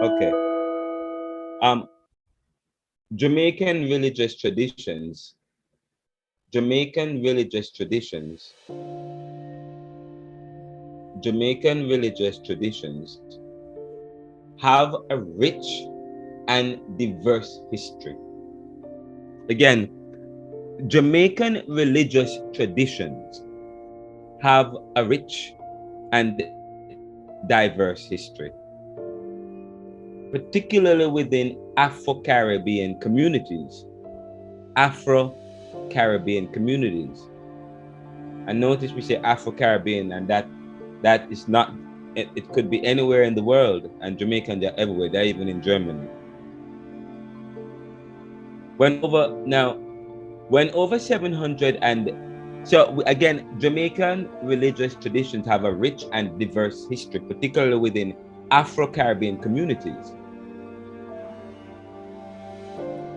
Okay. Um, Jamaican religious traditions, Jamaican religious traditions, Jamaican religious traditions have a rich and diverse history. Again, Jamaican religious traditions have a rich and diverse history, particularly within Afro-Caribbean communities. Afro-Caribbean communities. And notice we say Afro-Caribbean, and that is not. It could be anywhere in the world, and Jamaicans are everywhere. They're even in Germany. When over now, when over 700 and so again, Jamaican religious traditions have a rich and diverse history, particularly within Afro-Caribbean communities.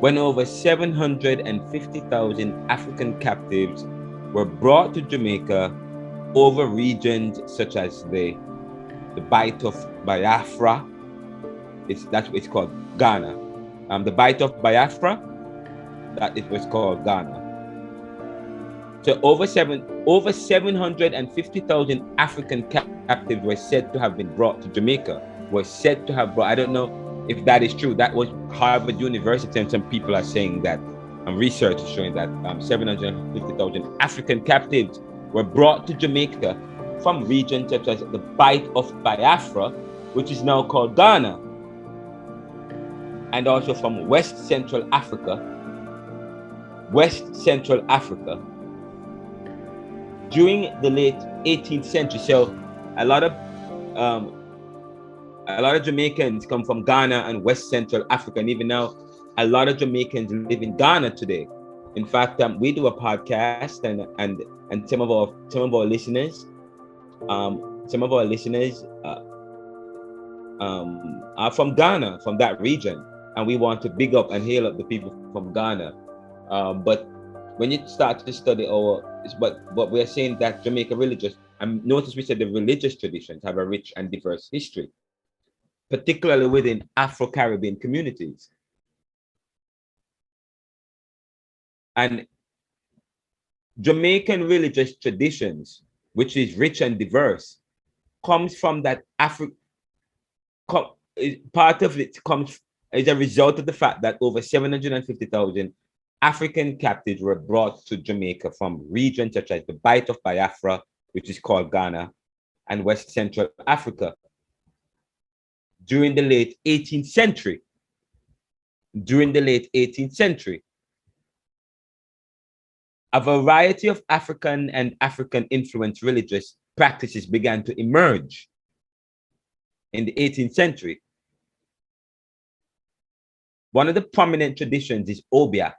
When over 750,000 African captives were brought to Jamaica over regions such as the Bight of Biafra. That's what it's called, Ghana. The Bight of Biafra, that it was called Ghana. So over 750,000 African captives were said to have been brought to Jamaica. Were said to have brought. I don't know if that is true. That was Harvard University, and some people are saying that. Research is showing that 750,000 African captives were brought to Jamaica from regions such as the Bight of Biafra, which is now called Ghana, and also from West Central Africa, during the late 18th century. So a lot of Jamaicans come from Ghana and West Central Africa, and even now, a lot of Jamaicans live in Ghana today. In fact, we do a podcast, and some of our listeners, are from Ghana, from that region, and we want to big up and hail up the people from Ghana. But when you start to study but we're saying that Jamaica religious, and notice we said the religious traditions have a rich and diverse history, particularly within Afro-Caribbean communities. And Jamaican religious traditions, which is rich and diverse, comes from that part of it comes as a result of the fact that over 750,000 African captives were brought to Jamaica from regions such as the Bight of Biafra, which is called Ghana, and West Central Africa during the late 18th century. A variety of African and African-influenced religious practices began to emerge in the 18th century. One of the prominent traditions is Obia.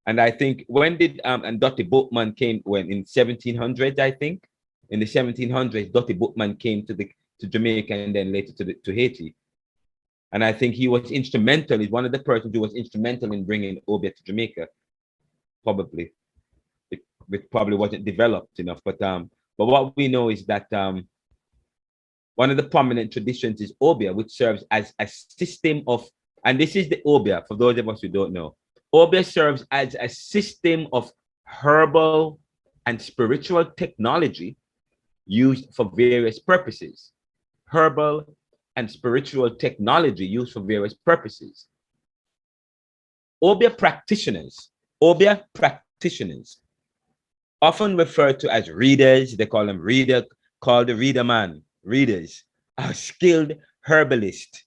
And I think when did and Dottie Boatman came, when in 1700s, I think in the 1700s, Dottie Boatman came to Jamaica and then later to Haiti. And I think he was instrumental. He's one of the persons who was instrumental in bringing Obia to Jamaica. Probably, it probably wasn't developed enough. But what we know is that one of the prominent traditions is Obia, which serves as a system of, and this is the Obia for those of us who don't know. Obia serves as a system of herbal and spiritual technology used for various purposes. Herbal and spiritual technology used for various purposes. Obia practitioners, often referred to as readers, they call them called the reader man, readers, are skilled herbalists,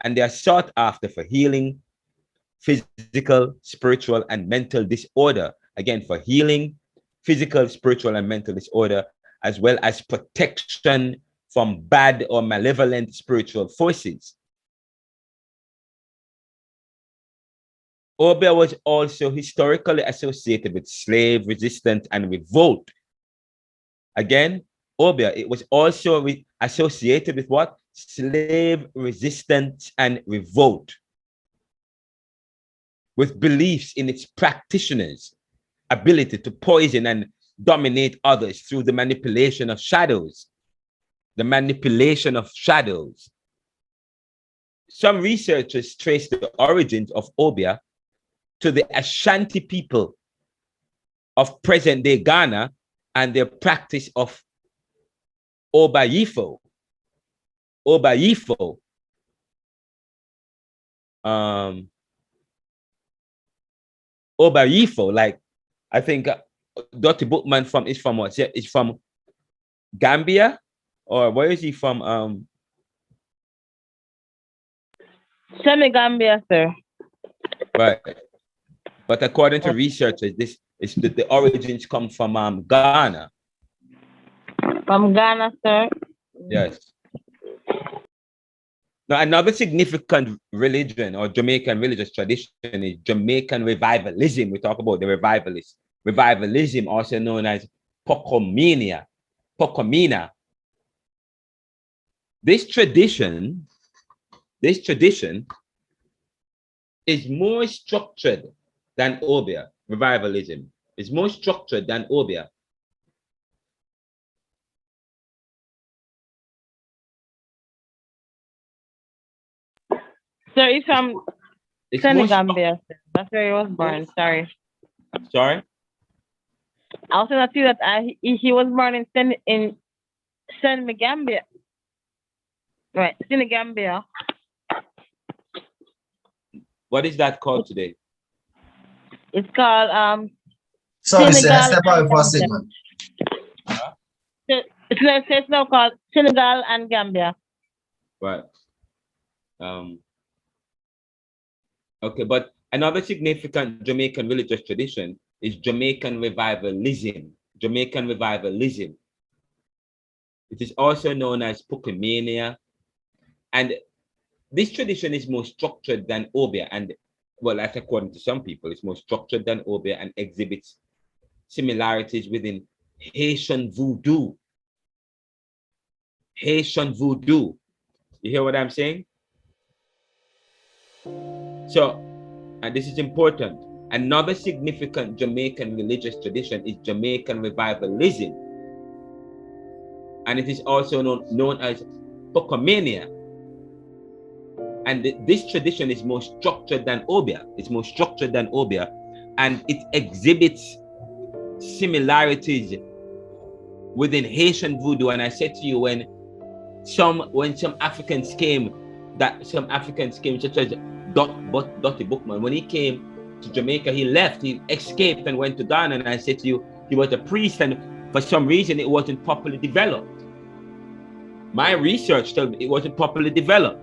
and they are sought after for healing, physical, spiritual, and mental disorder. Again, for healing, physical, spiritual, and mental disorder, as well as protection from bad or malevolent spiritual forces. Obia was also historically associated with slave resistance and revolt. Again, Obia, it was also associated with what? Slave resistance and revolt, with beliefs in its practitioners' ability to poison and dominate others through the manipulation of shadows. the manipulation of shadows. Some researchers trace the origins of Obia to the Ashanti people of present-day Ghana and their practice of Obayifo. Obayifo. Obayifo, like I think Dr. Bookman is from what? Is from Gambia, or where is he from? Senegambia, sir. Right. But according to researchers, this is the origins come from Ghana. From Ghana, sir. Yes. Now, another significant religion or Jamaican religious tradition is Jamaican revivalism. We talk about the revivalists. Revivalism, also known as Pocomania. Pocomina. This tradition is more structured than Obia. Revivalism is more structured than Obia. Sir, he's from Senegambia. That's where he was born. Sorry. Sorry? I also not see that he was born in Senegambia. Right, Senegambia. What is that called today? It's called Sorry, sir, Senegal. step out for a second. It's now called Senegal and Gambia. Right. Okay, but another significant Jamaican religious tradition is Jamaican revivalism. Jamaican revivalism. It is also known as Pocomania. And this tradition is more structured than Obia, and well, that's according to some people, it's more structured than Obia and exhibits similarities within Haitian voodoo. Haitian voodoo. You hear what I'm saying? So, and this is important, another significant Jamaican religious tradition is Jamaican revivalism. And it is also known as Pocomania. And this tradition is more structured than Obia. It's more structured than Obia. And it exhibits similarities within Haitian voodoo. And I said to you, when some Africans came, such as Dottie Bookman, when he came to Jamaica, he left, he escaped and went to Ghana. And I said to you, he was a priest, and for some reason it wasn't properly developed. My research told me it wasn't properly developed.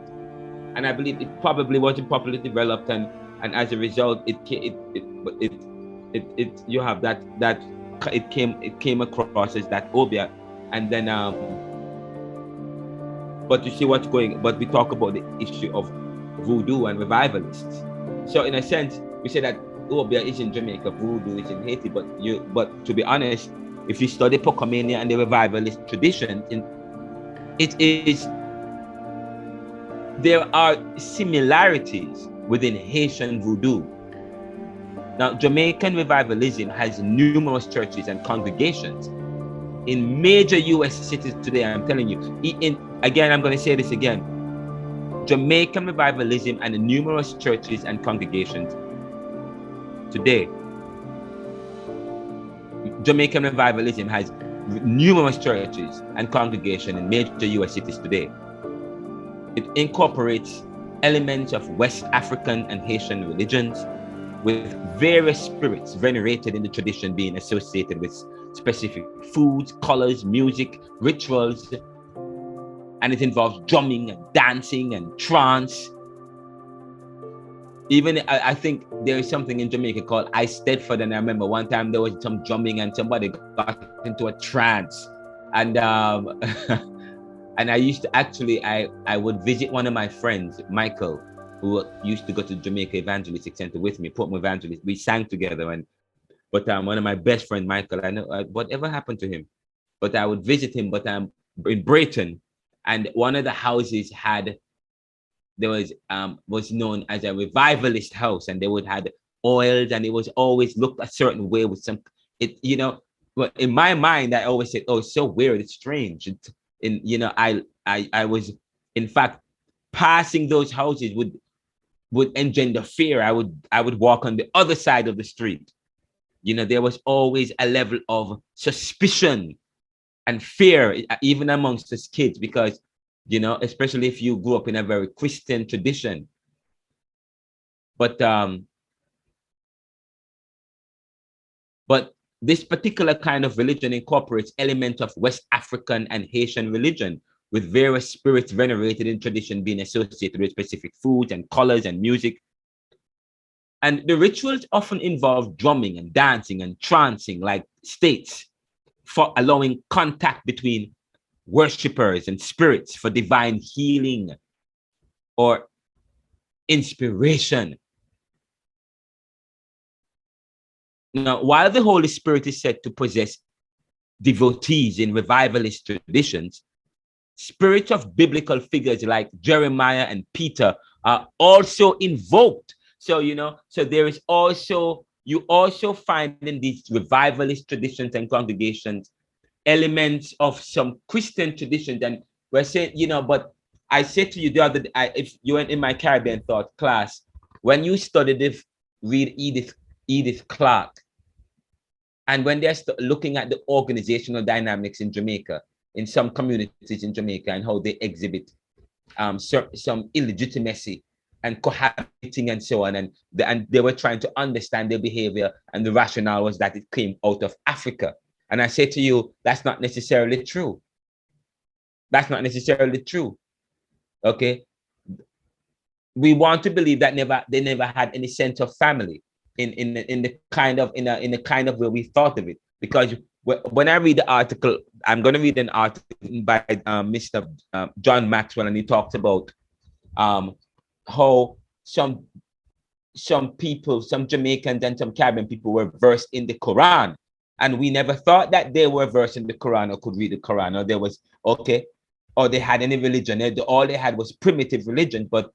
And I believe it probably wasn't properly developed, and as a result, it came across as that Obia, and then but you see what's going. But we talk about the issue of voodoo and revivalists. So in a sense, we say that Obia is in Jamaica, voodoo is in Haiti. But to be honest, if you study Pocomania and the revivalist tradition, there are similarities within Haitian voodoo. Now, Jamaican revivalism has numerous churches and congregations in major US cities today. I'm telling you, again, I'm going to say this again. Jamaican revivalism and numerous churches and congregations today. Jamaican revivalism has numerous churches and congregations in major US cities today. It incorporates elements of West African and Haitian religions, with various spirits venerated in the tradition being associated with specific foods, colors, music, rituals, and it involves drumming and dancing and trance. Even I think there is something in Jamaica called I Stedford, and I remember one time there was some drumming and somebody got into a trance, and and I used to actually, I would visit one of my friends, Michael, who used to go to Jamaica Evangelistic Center with me, Portman Evangelist. We sang together, but one of my best friend, Michael, I know whatever happened to him, but I would visit him, but I'm in Brighton, and one of the houses was known as a revivalist house, and they would have oils, and it was always looked a certain way with some, but in my mind, I always said, oh, it's so weird, it's strange. in, you know, I was, in fact, passing those houses would engender fear. I would walk on the other side of the street. You know, there was always a level of suspicion and fear, even amongst us kids, because, you know, especially if you grew up in a very Christian tradition. But this particular kind of religion incorporates elements of West African and Haitian religion, with various spirits venerated in tradition being associated with specific foods and colors and music. And the rituals often involve drumming and dancing and trancing like states, for allowing contact between worshippers and spirits for divine healing or inspiration. Now, while the Holy Spirit is said to possess devotees in revivalist traditions, spirits of biblical figures like Jeremiah and Peter are also invoked. So, you know, so there is also, you also find in these revivalist traditions and congregations elements of some Christian traditions. And we're saying, you know, but I said to you the other day, if you went in my Caribbean thought class, when you studied this, read Edith Clark, and when they're looking at the organizational dynamics in Jamaica, in some communities in Jamaica, and how they exhibit some illegitimacy and cohabiting and so on, and they were trying to understand their behavior, and the rationale was that it came out of Africa. And I say to you, that's not necessarily true. That's not necessarily true. Okay, we want to believe that they never had any sense of family in the kind of way we thought of it. Because when I read the article, I'm going to read an article by Mr. John Maxwell, and he talks about how some people, some Jamaicans and some Caribbean people were versed in the Quran, and we never thought that they were versed in the Quran or could read the Quran, or there was or they had any religion. All they had was primitive religion. But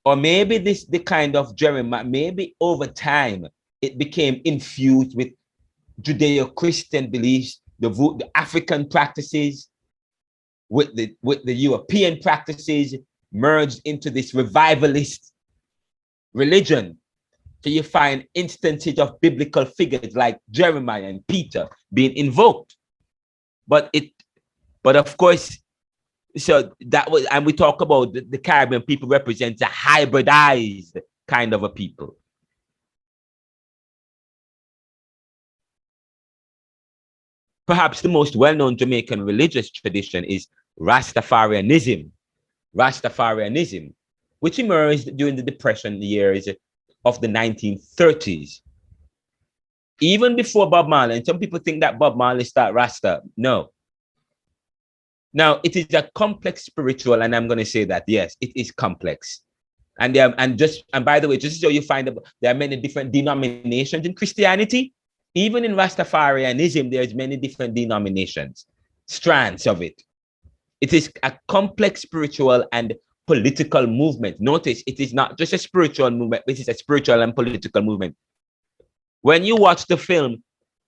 or maybe the kind of Jeremiah, maybe over time it became infused with Judeo-Christian beliefs, the African practices, with the European practices, merged into this revivalist religion. So you find instances of biblical figures like Jeremiah and Peter being invoked. But of course, so that was, and we talk about the Caribbean people represents a hybridized kind of a people. Perhaps the most well-known Jamaican religious tradition is Rastafarianism, which emerged during the Depression years of the 1930s. Even before Bob Marley, and some people think that Bob Marley started Rasta. No. Now, it is a complex spiritual, and I'm going to say that, yes, it is complex. And by the way, just so you find out, there are many different denominations in Christianity. Even in Rastafarianism, there's many different denominations, strands of it. It is a complex spiritual and political movement. Notice, it is not just a spiritual movement, it is a spiritual and political movement. When you watch the film,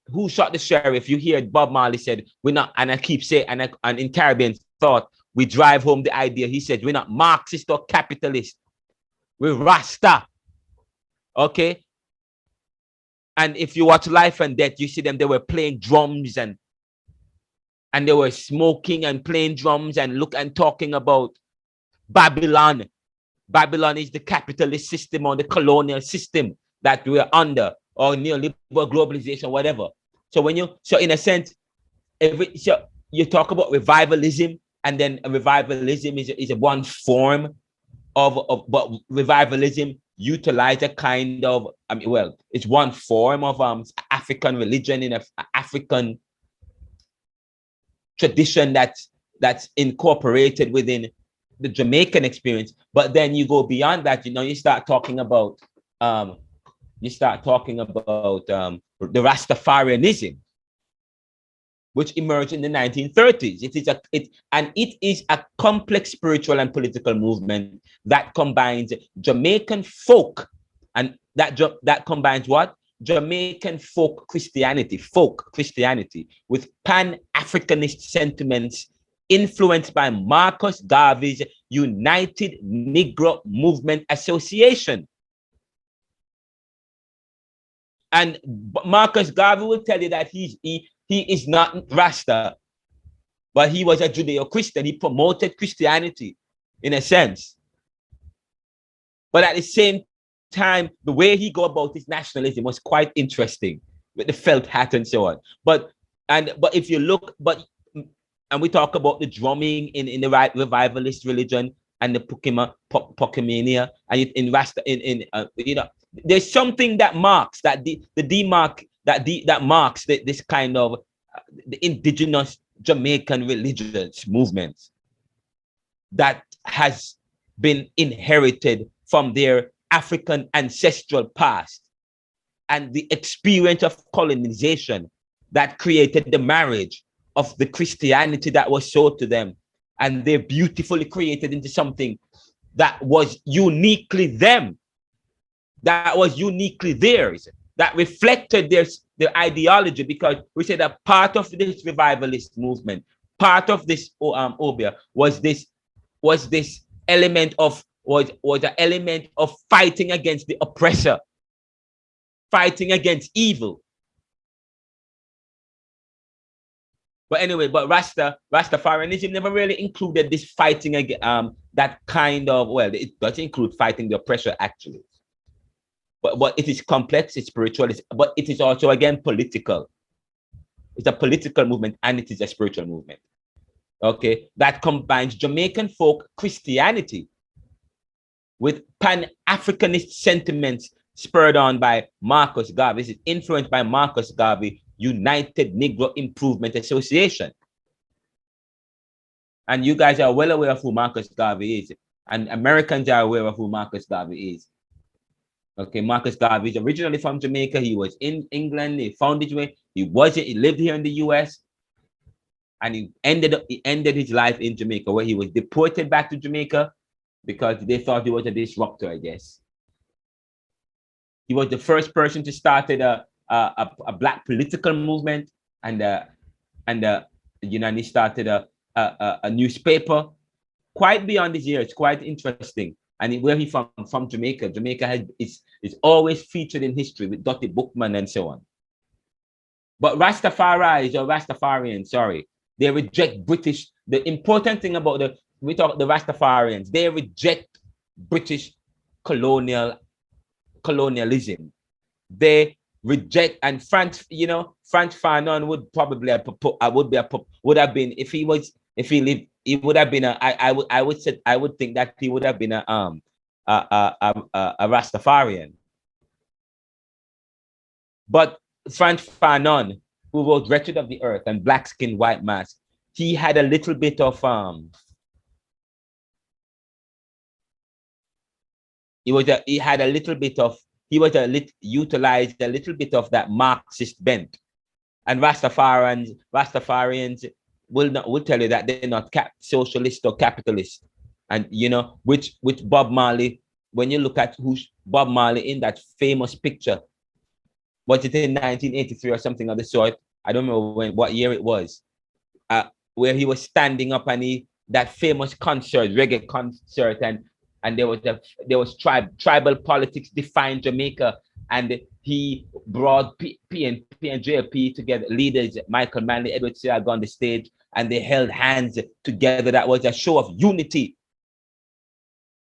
Who Shot the Sheriff, you hear Bob Marley said, we're not, and I keep saying, and in Caribbean thought, we drive home the idea, he said, we're not Marxist or capitalist, we're Rasta, okay? And if you watch Life and Death, you see them, they were playing drums and they were smoking and playing drums and talking about Babylon. Babylon is the capitalist system or the colonial system that we are under, or neoliberal globalization, whatever. So in a sense, you talk about revivalism, and then revivalism is a one form but revivalism utilize a kind of, it's one form of African religion in an African tradition that's incorporated within the Jamaican experience. But then you go beyond that, you start talking about the Rastafarianism, which emerged in the 1930s. It is a complex spiritual and political movement that combines Jamaican folk, and that combines what? Jamaican folk Christianity, with Pan-Africanist sentiments influenced by Marcus Garvey's United Negro Movement Association. And Marcus Garvey will tell you that he is not Rasta, but he was a Judeo-Christian. He promoted Christianity in a sense. But at the same time, the way he go about his nationalism was quite interesting with the felt hat and so on. But if you look, and we talk about the drumming in the revivalist religion and the Pokemania, and in Rasta, there's something that marks marks this kind of the indigenous Jamaican religious movement that has been inherited from their African ancestral past and the experience of colonization that created the marriage of the Christianity that was sold to them, and they're beautifully created into something that was uniquely them, that was uniquely theirs, that reflected their ideology, because we say that part of this revivalist movement, part of this obia was this element of an element of fighting against the oppressor, fighting against evil. But anyway, Rastafarianism never really included this fighting against that kind of, well, it does include fighting the oppressor actually. But it is complex, it's spiritual, but it is also again political. It's a political movement and it is a spiritual movement. Okay, that combines Jamaican folk Christianity with Pan-Africanist sentiments spurred on by Marcus Garvey. This is influenced by Marcus Garvey, United Negro Improvement Association. And you guys are well aware of who Marcus Garvey is, and Americans are aware of who Marcus Garvey is. Okay, Marcus Garvey is originally from Jamaica. He was in England. He found his way. He lived here in the US, and he ended his life in Jamaica, where he was deported back to Jamaica because they thought he was a disruptor, I guess. He was the first person to start a black political movement, and he started a newspaper. Quite beyond his years, quite interesting. And where he from Jamaica. Jamaica is always featured in history with Dottie Bookman and so on. But Rastafarians, sorry, they reject British. The important thing about the Rastafarians, they reject British colonialism. They reject, and Frantz Fanon would have been, if he lived, he would have been I would think that he would have been a Rastafarian. But Frantz Fanon, who wrote Wretched of the Earth and Black Skin, White Mask, he had a little bit of utilized a little bit of that Marxist bent. And Rastafarians will tell you that they're not socialist or capitalist. And which Bob Marley, when you look at who Bob Marley in that famous picture, was it in 1983 or something of the sort? I don't know what year it was, where he was standing up and that famous concert, reggae concert, and there was tribal politics defined Jamaica, and he brought P and JP together, leaders Michael Manley, Edward Seaga on the stage, and they held hands together. That was a show of unity.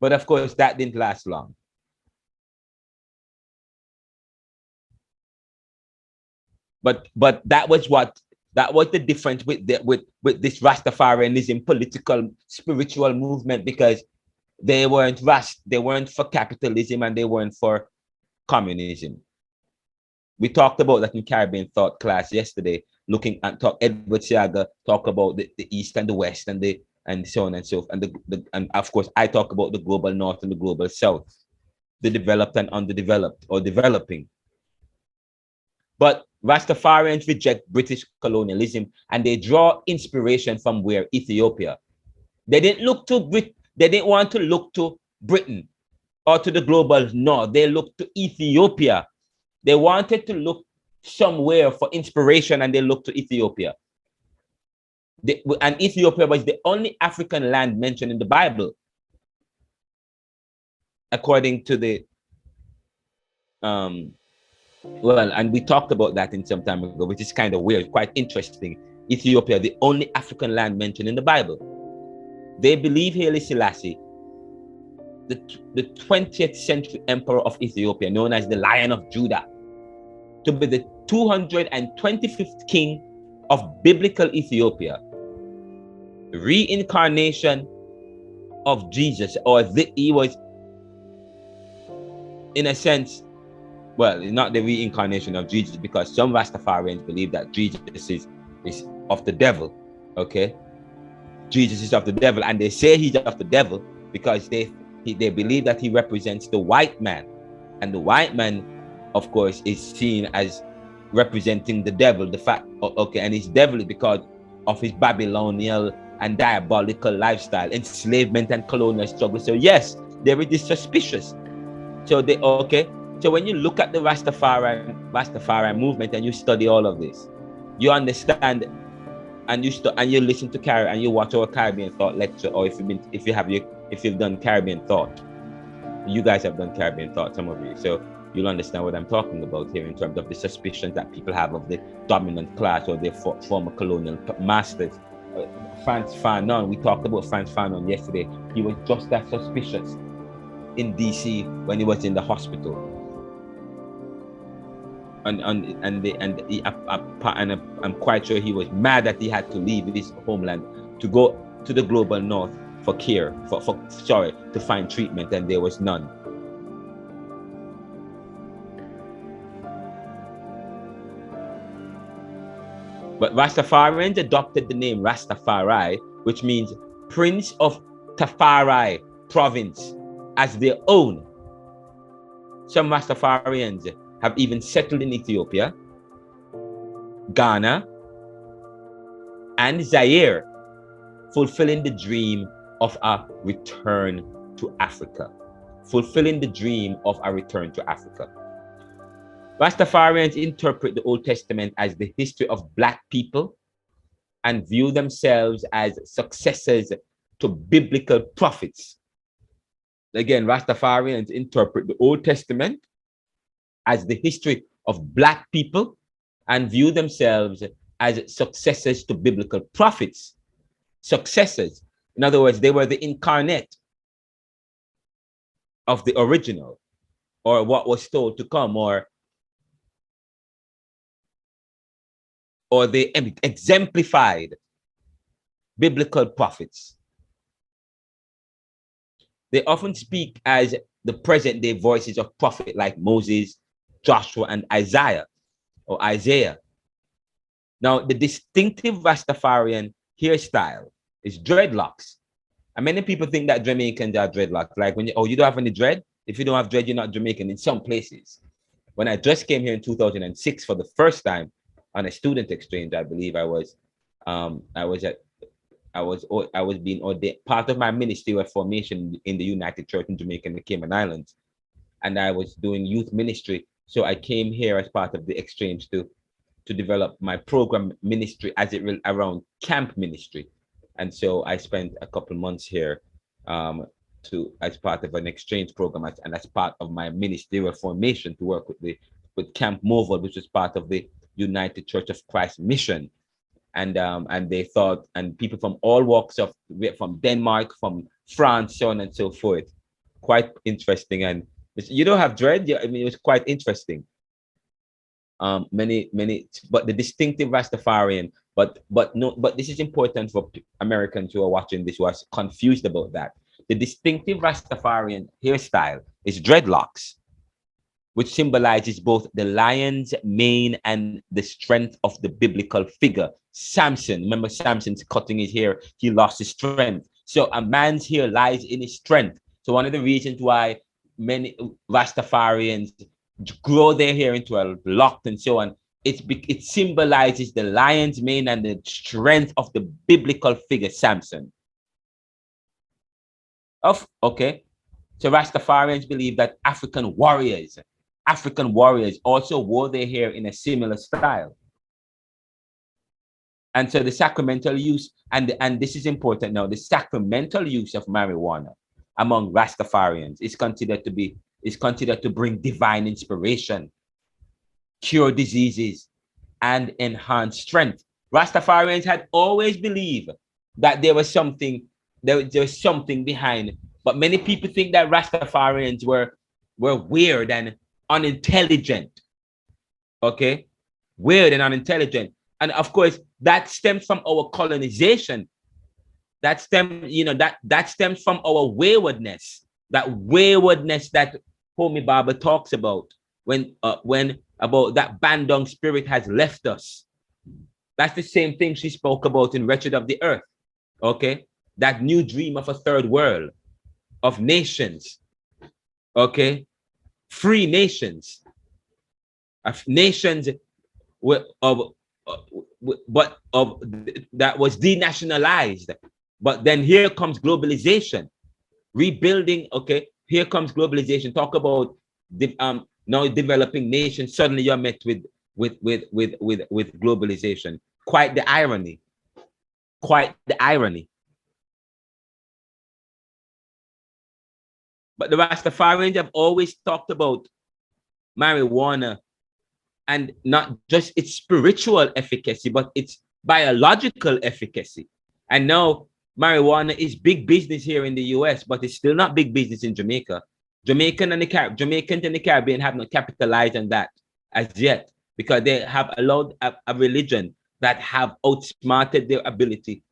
But of course, that didn't last long. But that was the difference with this Rastafarianism political spiritual movement, because they weren't for capitalism and they weren't for communism. We talked about that in Caribbean Thought class yesterday, looking at Edward Seaga talk about the East and the West and so on and so forth. And of course, I talk about the global North and the global South, the developed and underdeveloped or developing. But Rastafarians reject British colonialism and they draw inspiration from where? Ethiopia. They didn't want to look to Britain or to the global North. They looked to Ethiopia, They wanted to look somewhere for inspiration, and they looked to Ethiopia. And Ethiopia was the only African land mentioned in the Bible, according to the well, and we talked about that in some time ago, which is kind of weird, quite interesting. Ethiopia, the only African land mentioned in the Bible. They believe Haile Selassie, the 20th century emperor of Ethiopia, known as the Lion of Judah, to be the 225th king of biblical Ethiopia, reincarnation of Jesus, or he was, in a sense, well, not the reincarnation of Jesus, because some Rastafarians believe that Jesus is of the devil, okay? Jesus is of the devil, and they say he's of the devil because they believe that he represents the white man, and the white man, of course, is seen as representing the devil, the fact, okay, and he's devilly because of his Babylonian and diabolical lifestyle, enslavement and colonial struggle. So yes, there is this suspicious. So they, okay, so when you look at the Rastafarian movement and you study all of this, you understand, and you listen to and you watch our Caribbean Thought lecture, or if you've done Caribbean Thought, you guys have done Caribbean Thought, some of you, so you'll understand what I'm talking about here in terms of the suspicions that people have of the dominant class or their former colonial masters. Frantz Fanon, we talked about Frantz Fanon yesterday. He was just that suspicious in DC when he was in the hospital. And I'm quite sure he was mad that he had to leave his homeland to go to the global north for care, to find treatment, and there was none. But Rastafarians adopted the name Rastafari, which means Prince of Tafari province, as their own. Some Rastafarians have even settled in Ethiopia, Ghana, and Zaire, fulfilling the dream of a return to Africa. Fulfilling the dream of a return to Africa. Rastafarians interpret the Old Testament as the history of Black people and view themselves as successors to biblical prophets. Again, Rastafarians interpret the Old Testament as the history of Black people and view themselves as successors to biblical prophets. Successors. In other words, they were the incarnate of the original, or what was told to come, or they exemplified biblical prophets. They often speak as the present day voices of prophets like Moses, Joshua, and Isaiah. Now, the distinctive Rastafarian hairstyle is dreadlocks. And many people think that Jamaicans are dreadlocks. Like when you don't have any dread? If you don't have dread, you're not Jamaican in some places. When I just came here in 2006 for the first time on a student exchange, I believe I was being ordained. Part of my ministry was formation in the United Church in Jamaica and the Cayman Islands. And I was doing youth ministry. So I came here as part of the exchange to develop my program ministry around camp ministry. And so I spent a couple months here as part of an exchange program and as part of my ministerial formation to work with Camp Moval, which was part of the United Church of Christ mission. And they thought, and people from all walks from Denmark, from France, so on and so forth. Quite interesting. And you don't have dread? I mean, it was quite interesting. Many, but the distinctive Rastafarian, but this is important for Americans who are watching this, who are confused about that. The distinctive Rastafarian hairstyle is dreadlocks, which symbolizes both the lion's mane and the strength of the biblical figure. Samson, remember Samson's cutting his hair, he lost his strength. So a man's hair lies in his strength. So one of the reasons why many Rastafarians grow their hair into a lock and so on, it symbolizes the lion's mane and the strength of the biblical figure Samson. Okay, so Rastafarians believe that African warriors African warriors also wore their hair in a similar style. And so the sacramental use, and this is important now, the sacramental use of marijuana among Rastafarians is considered to bring divine inspiration, cure diseases, and enhance strength. Rastafarians had always believed that there was something behind, but many people think that Rastafarians were weird and unintelligent. Okay, weird and unintelligent, and of course that stems from our colonization. That stems from our waywardness. That waywardness that Homie Baba talks about when about that Bandung spirit has left us. That's the same thing she spoke about in Wretched of the Earth. Okay, that new dream of a third world, of nations. Okay, free nations, of nations that was denationalized. But then here comes globalization, rebuilding. Okay, here comes globalization. Talk about the now developing nations. Suddenly you're met with globalization. Quite the irony. Quite the irony. But the Rastafarians have always talked about marijuana, and not just its spiritual efficacy, but its biological efficacy. And now marijuana is big business here in the US, but it's still not big business in Jamaica. Jamaicans and the Caribbean have not capitalized on that as yet, because they have allowed a religion that have outsmarted their ability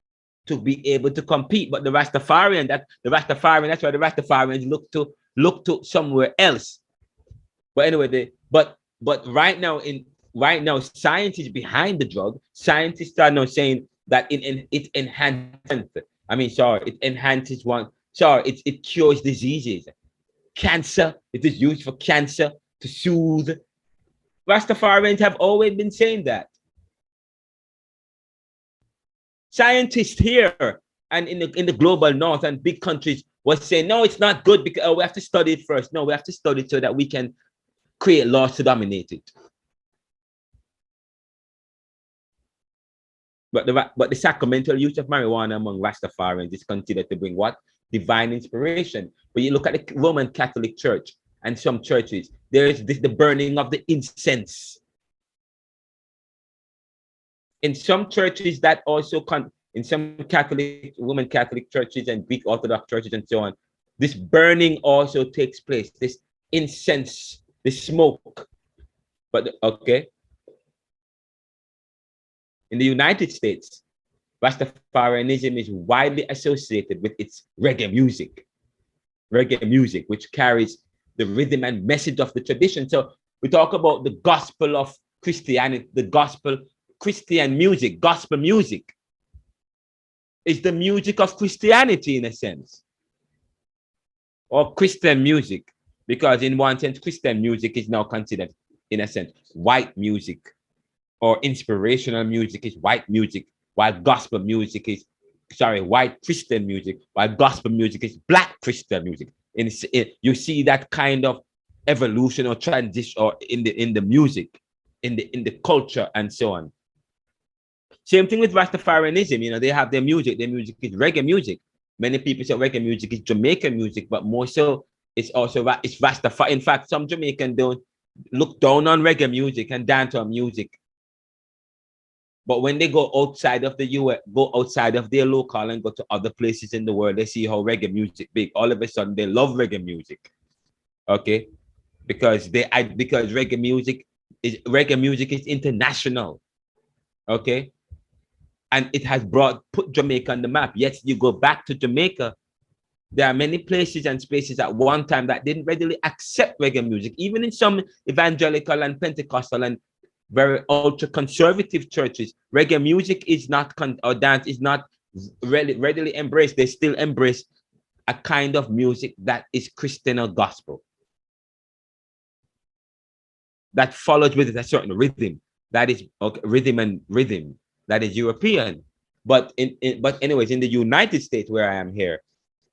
to be able to compete. But that's why the Rastafarians look to somewhere else. But anyway, but right now science is behind the drug. Scientists are now saying that it enhances. It enhances it cures diseases. Cancer, it is used for cancer, to soothe. Rastafarians have always been saying that. Scientists here and in the global north and big countries was saying, no, it's not good because we have to study it first. No, we have to study it so that we can create laws to dominate it. But the sacramental use of marijuana among Rastafarians is considered to bring what? Divine inspiration. When you look at the Roman Catholic Church and some churches, there is the burning of the incense. In some churches that also in some Roman Catholic churches and Greek Orthodox churches and so on, this burning also takes place. This incense, this smoke. But okay. In the United States, Rastafarianism is widely associated with its reggae music, which carries the rhythm and message of the tradition. So we talk about the gospel of Christianity, Christian music, gospel music is the music of Christianity in a sense, or Christian music, because in one sense, Christian music is now considered, in a sense, white music, or inspirational music is white music, while gospel music is, white Christian music, while gospel music is black Christian music. You see that kind of evolution or transition, or in the music, in the culture and so on. Same thing with Rastafarianism. They have their music. Their music is reggae music. Many people say reggae music is Jamaican music, but more so, it's Rastafari. In fact, some Jamaicans don't look down on reggae music and dancehall music. But when they go outside of the US, go outside of their local and go to other places in the world, they see how reggae music big. All of a sudden, they love reggae music. Okay, because reggae music is international. Okay, and it has put Jamaica on the map. Yet you go back to Jamaica, there are many places and spaces at one time that didn't readily accept reggae music. Even in some evangelical and Pentecostal and very ultra conservative churches, reggae music is not or dance is not readily embraced. They still embrace a kind of music that is Christian or gospel, that follows with it a certain rhythm, that is rhythm that is European. But anyways, in the United States, where I am here,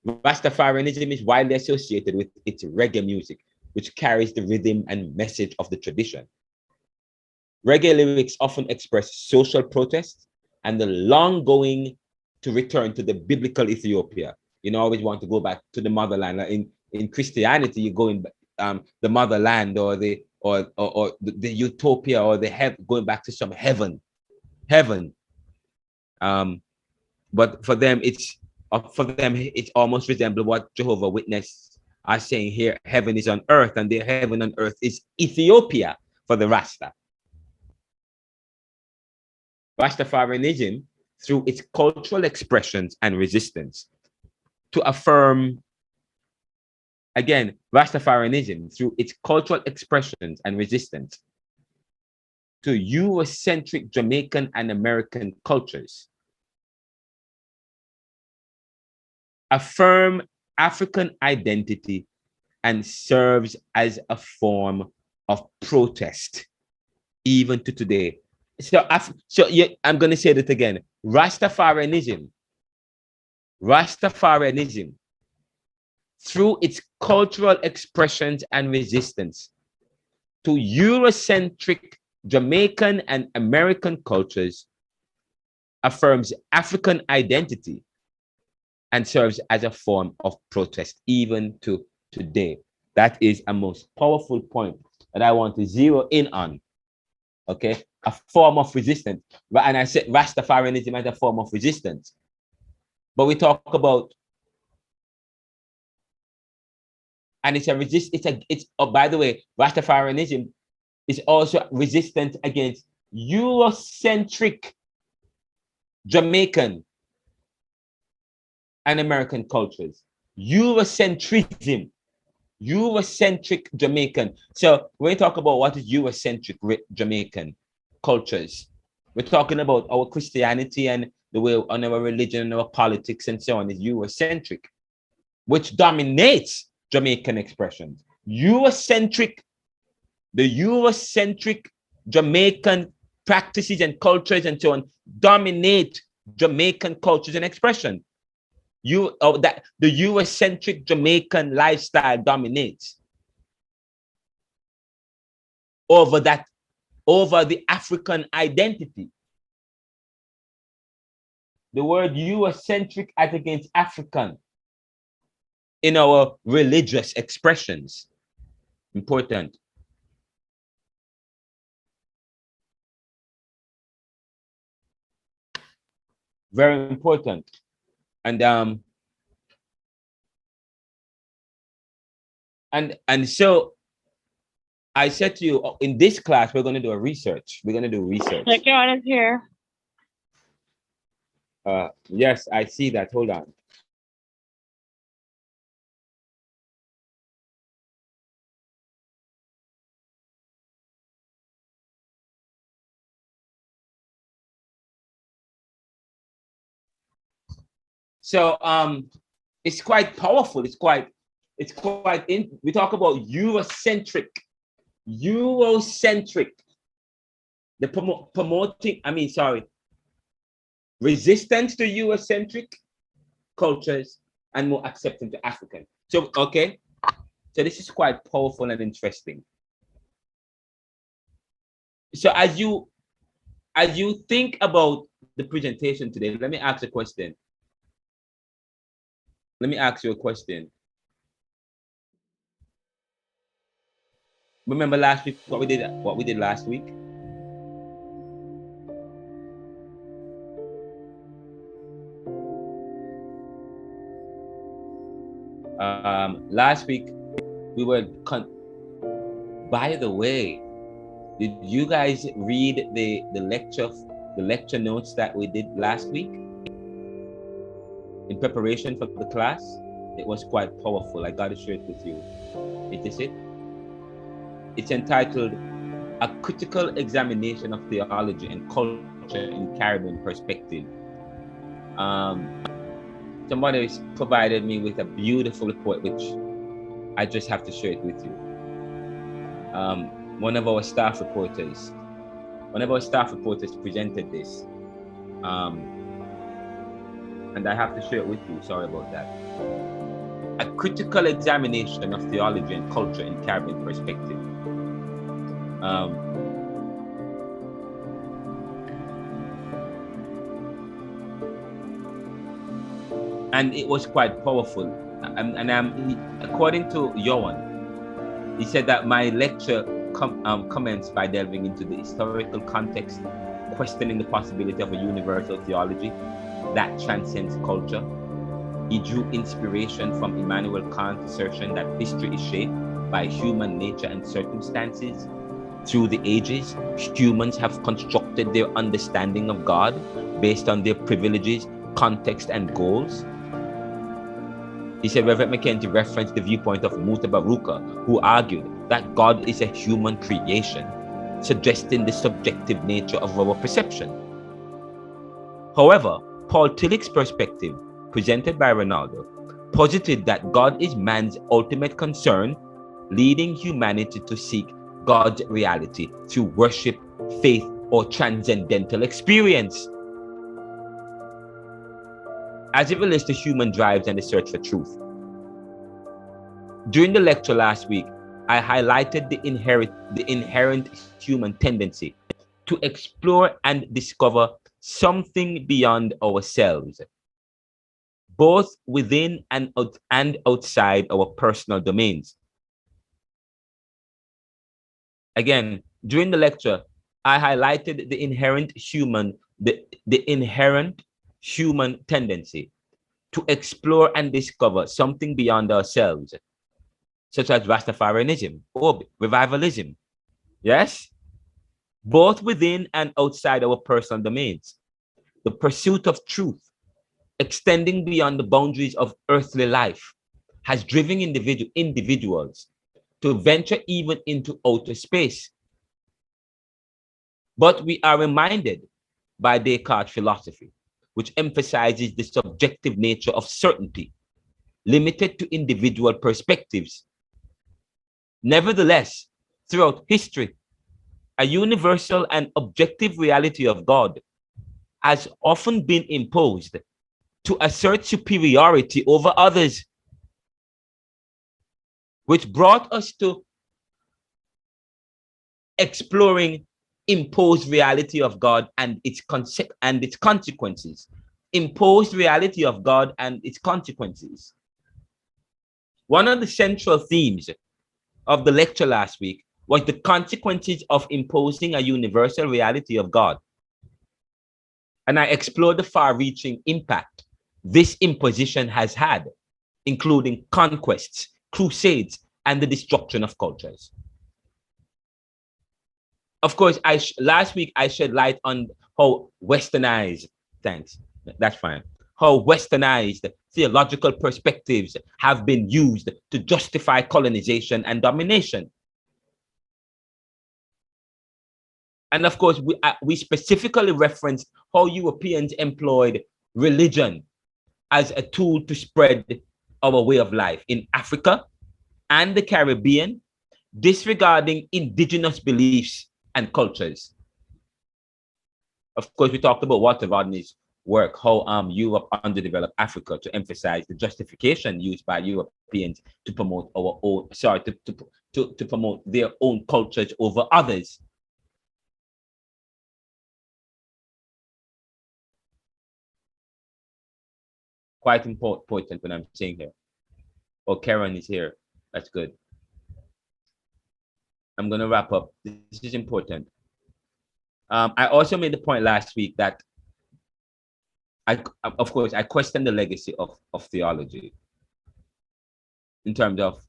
Rastafarianism is widely associated with its reggae music. which carries the rhythm and message of the tradition. Reggae lyrics often express social protest and the long to return to the biblical Ethiopia. You know, always want to go back to the motherland. In Christianity, you go in the motherland or the utopia or the heaven, going back to some heaven. But for them, it's almost resemble what Jehovah Witness are saying here. Heaven is on earth, and the heaven on earth is Ethiopia for the Rasta. Rastafarianism, through its cultural expressions and resistance, to affirm, again, Rastafarianism, through its cultural expressions and resistance to Eurocentric Jamaican and American cultures, affirm African identity and serves as a form of protest, even to today. I'm going to say that again. Rastafarianism, through its cultural expressions and resistance to Eurocentric Jamaican and American cultures, affirms African identity and serves as a form of protest, even to today. That is a most powerful point that I want to zero in on. Okay, a form of resistance. And I said Rastafarianism as a form of resistance. But we talk about, and by the way, Rastafarianism is also resistant against Eurocentric Jamaican and American cultures. Eurocentric Jamaican. So when we talk about what is Eurocentric Jamaican cultures, we're talking about our Christianity and the way on our religion and our politics and so on is Eurocentric, which dominates Jamaican expressions. The Eurocentric Jamaican practices and cultures and so on dominate Jamaican cultures and expression. The Eurocentric Jamaican lifestyle dominates over the African identity. The word Eurocentric as against African in our religious expressions. Important. Very important. And so I said to you, in this class, we're going to do research. We're going to do research. Check your honors here. Yes, I see that. Hold on. So it's quite powerful. We talk about Eurocentric, the resistance to Eurocentric cultures and more acceptance to African. So okay, so this is quite powerful and interesting. So as you think about the presentation today, let me ask a question. Let me ask you a question. Remember last week what we did last week? Last week we were by the way, did you guys read the lecture notes that we did last week in preparation for the class? It was quite powerful. I got to share it with you. Is this it? It's entitled A Critical Examination of Theology and Culture in Caribbean Perspective. Somebody provided me with a beautiful report, which I just have to share it with you. One of our staff reporters presented this, and I have to share it with you. Sorry about that. a critical examination of theology and culture in Caribbean perspective. And it was quite powerful. According to Johan, he said that my lecture commenced by delving into the historical context, questioning the possibility of a universal theology that transcends culture. He drew inspiration from Immanuel Kant's assertion that history is shaped by human nature and circumstances. Through the ages, humans have constructed their understanding of God based on their privileges, context, and goals. He said Reverend McKenzie referenced the viewpoint of Muta Baruka, who argued that God is a human creation, suggesting the subjective nature of our perception. However, Paul Tillich's perspective, presented by Renaldo, posited that God is man's ultimate concern, leading humanity to seek God's reality through worship, faith, or transcendental experience. As it relates to human drives and the search for truth. During the lecture last week, I highlighted the inherent human tendency to explore and discover something beyond ourselves, both within and outside our personal domains. Again, during the lecture, I highlighted the inherent human tendency to explore and discover something beyond ourselves, such as Rastafarianism or revivalism. Yes? Both within and outside our personal domains. The pursuit of truth, extending beyond the boundaries of earthly life, has driven individuals to venture even into outer space. But we are reminded by Descartes' philosophy, which emphasizes the subjective nature of certainty, limited to individual perspectives. Nevertheless, throughout history, a universal and objective reality of God has often been imposed to assert superiority over others, which brought us to exploring imposed reality of God and its consequences. Imposed reality of God and its consequences. One of the central themes of the lecture last week was the consequences of imposing a universal reality of God. And I explored the far-reaching impact this imposition has had, including conquests, crusades, and the destruction of cultures. Of course, last week I shed light on how westernized, that's fine, how westernized theological perspectives have been used to justify colonization and domination. And of course, we specifically referenced how Europeans employed religion as a tool to spread our way of life in Africa and the Caribbean, disregarding indigenous beliefs and cultures. Of course, we talked about Walter Rodney's work, how Europe underdeveloped Africa, to emphasize the justification used by Europeans to promote to promote their own cultures over others. Quite important when I'm saying here. Oh, Karen is here. That's good. I'm going to wrap up. This is important. I also made the point last week that of course, I question the legacy of theology in terms of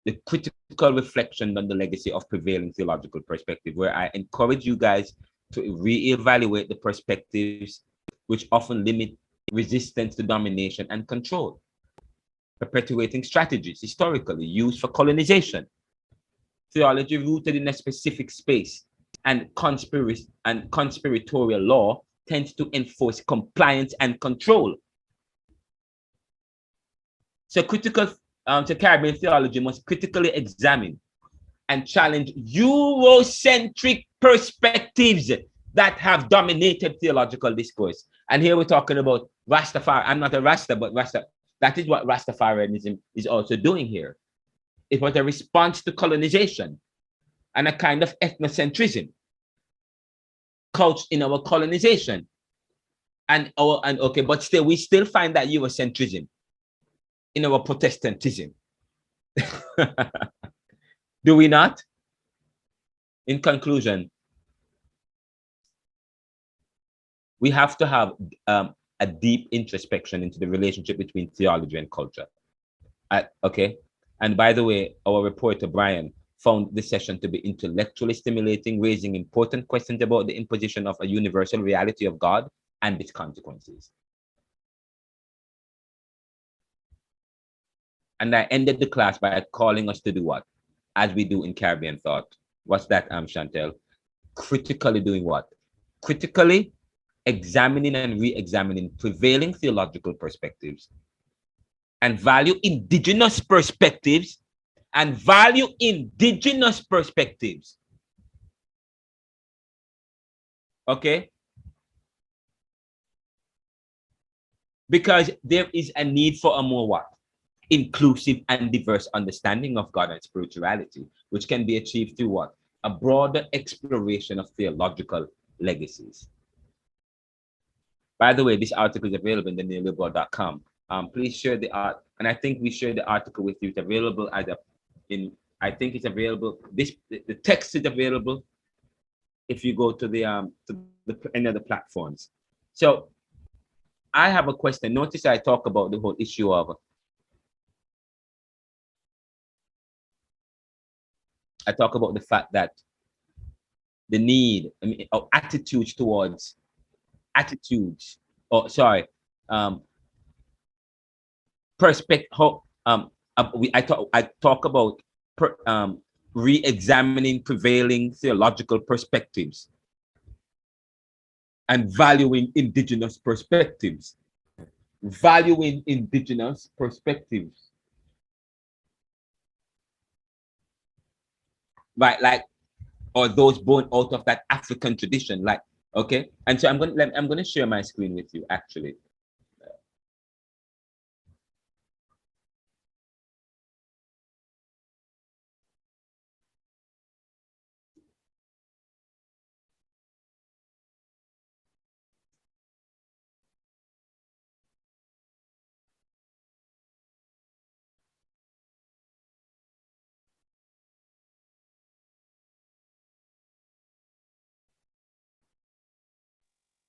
the critical reflection on the legacy of prevailing theological perspective, where I encourage you guys to reevaluate the perspectives which often limit resistance to domination and control, perpetuating strategies historically used for colonization. Theology rooted in a specific space and conspiratorial law tends to enforce compliance and control. So Caribbean theology must critically examine and challenge Eurocentric perspectives that have dominated theological discourse. And here we're talking about Rastafari. I'm not a Rasta, but That is what Rastafarianism is also doing here. It was a response to colonization and a kind of ethnocentrism couched in our colonization. But still, we still find that Eurocentrism in our Protestantism. Do we not? In conclusion, we have to have a deep introspection into the relationship between theology and culture. Okay. And by the way, our reporter, Brian, found this session to be intellectually stimulating, raising important questions about the imposition of a universal reality of God and its consequences. And I ended the class by calling us to do what? As we do in Caribbean thought. What's that, Chantel? Critically doing what? Critically examining and re-examining prevailing theological perspectives and value indigenous perspectives Okay? Because there is a need for a more what? Inclusive and diverse understanding of God and spirituality, which can be achieved through what? A broader exploration of theological legacies. By the way, this article is available in the neoliberal.com. Please share the art, and I think we share the article with you. It's available I think it's available. The text is available if you go to any of the platforms. So I have a question. Notice I talk about the whole issue of I talk about the fact that the need, of attitudes towards perspective. I talk about re-examining prevailing theological perspectives and valuing indigenous perspectives. Right, like, or those born out of that African tradition, like, okay. And so I'm going to share my screen with you, actually.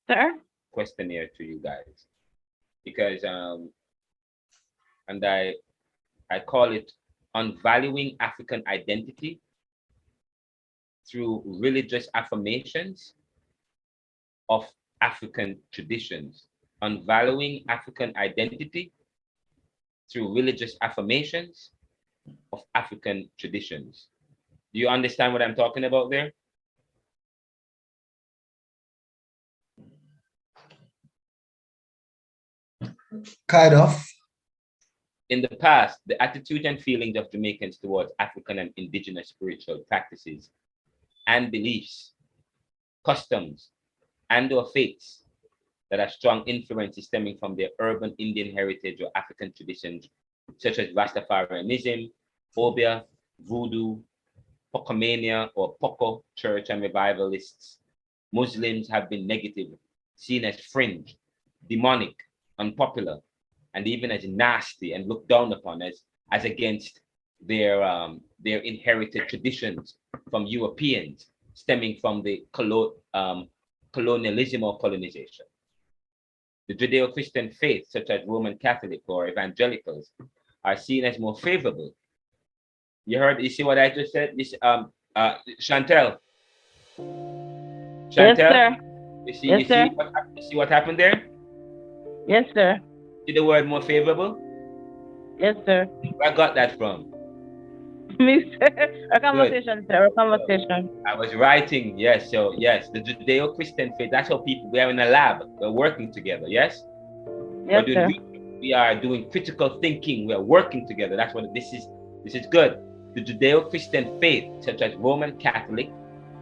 Sir? Questionnaire to you guys, because and I call it Unvaluing African Identity Through Religious Affirmations of African Traditions. Unvaluing African Identity Through Religious Affirmations of African Traditions. Do you understand what I'm talking about there? Kind of. In the past, the attitude and feelings of Jamaicans towards African and indigenous spiritual practices and beliefs, customs, and/or faiths that have strong influences stemming from their urban Indian heritage or African traditions, such as Rastafarianism, Obia, Voodoo, Pocomania or Poco church and revivalists, Muslims have been negative, seen as fringe, demonic, unpopular, and even as nasty and looked down upon as against their inherited traditions from Europeans stemming from the colonialism or colonization. The Judeo-Christian faith, such as Roman Catholic or evangelicals, are seen as more favorable. You see what I just said? This Chantel. Yes, sir. You see, yes, you sir. See what happened there? Yes, sir. See the word more favorable? Yes, sir. Where I got that from? Me, sir. A conversation, Good. sir. A conversation. I was writing, yes. So yes, the Judeo-Christian faith, that's how people, we are in a lab, we're working together, yes? Yes, sir. We are doing critical thinking, we are working together. That's what this is good. The Judeo-Christian faith, such as Roman Catholic,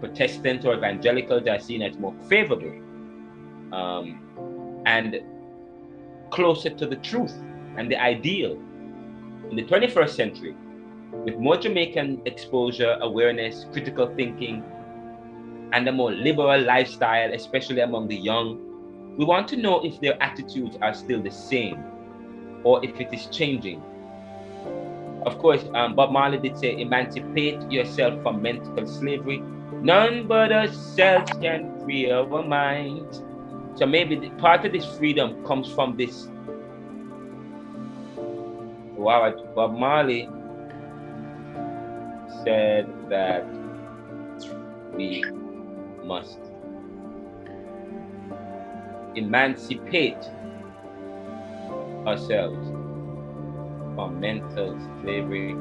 Protestant, or evangelicals, are seen as more favorable and closer to the truth and the ideal in the 21st century, with more Jamaican exposure, awareness, critical thinking, and a more liberal lifestyle, especially among the young, we want to know if their attitudes are still the same or if it is changing. Of course, Bob Marley did say, emancipate yourself from mental slavery. None but ourselves can free our minds. So maybe part of this freedom comes from this. Wow, Bob Marley said that we must emancipate ourselves from mental slavery.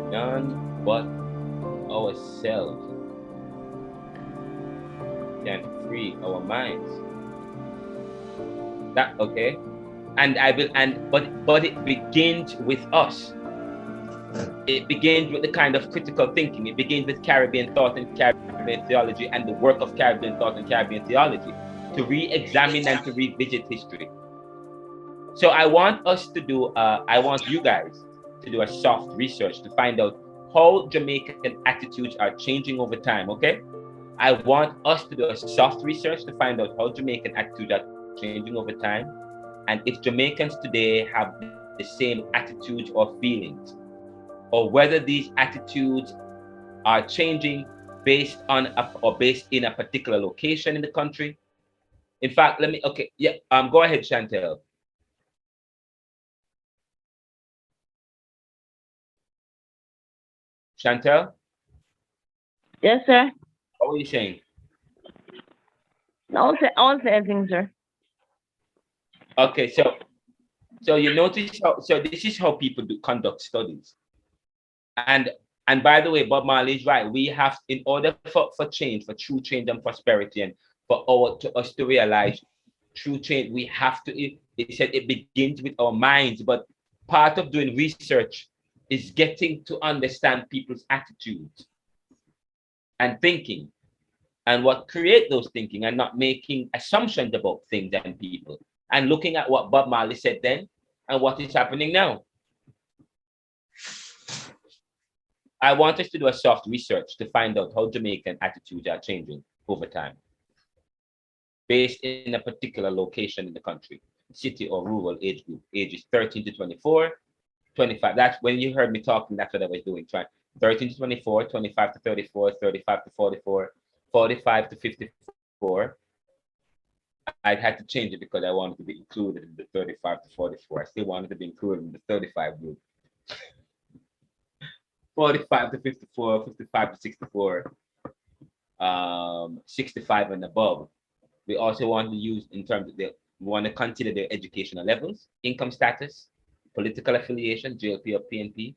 None but ourselves can free our minds. That okay? And I will, but it begins with us. It begins with the kind of critical thinking. It begins with Caribbean thought and Caribbean theology and the work of Caribbean thought and Caribbean theology to re-examine and to revisit history. So I want us to do, I want you guys to do a soft research to find out how Jamaican attitudes are changing over time, okay? I want us to do a soft research to find out how Jamaican attitudes are changing over time and if Jamaicans today have the same attitudes or feelings, or whether these attitudes are changing based on or based in a particular location in the country. In fact, go ahead, Chantel. Chantel? Yes, sir. What were you saying? I won't say anything, sir. Okay, so you notice so this is how people conduct studies. And by the way, Bob Marley is right. We have, in order for change, for true change and prosperity, and for us to realize true change, we have to, it said it begins with our minds, but part of doing research is getting to understand people's attitudes and thinking and what create those thinking and not making assumptions about things and people and looking at what Bob Marley said then and what is happening now. I want us to do a soft research to find out how Jamaican attitudes are changing over time, based in a particular location in the country, city or rural age group, ages 13 to 24, 25. That's when you heard me talking, that's what I was doing, trying 13 to 24, 25 to 34, 35 to 44, 45 to 54. I had to change it because I wanted to be included in the 35 to 44. I still wanted to be included in the 35 group. 45 to 54, 55 to 64, 65 and above. We also want to use in terms of we want to consider their educational levels, income status, political affiliation, GLP or PNP,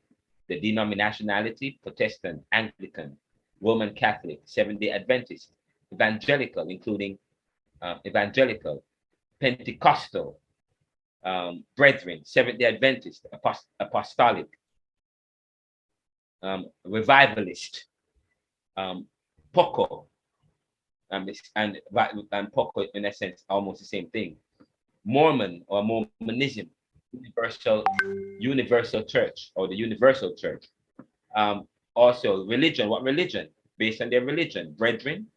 the denominationality, Protestant, Anglican, Roman Catholic, Seventh-day Adventist, evangelical, including evangelical, Pentecostal, Brethren, Seventh-day Adventist, Apostolic, Revivalist, Poco, and Poco in a sense almost the same thing. Mormon or Mormonism, Universal Church or the Universal Church. Also religion, what religion? Based on their religion, Brethren,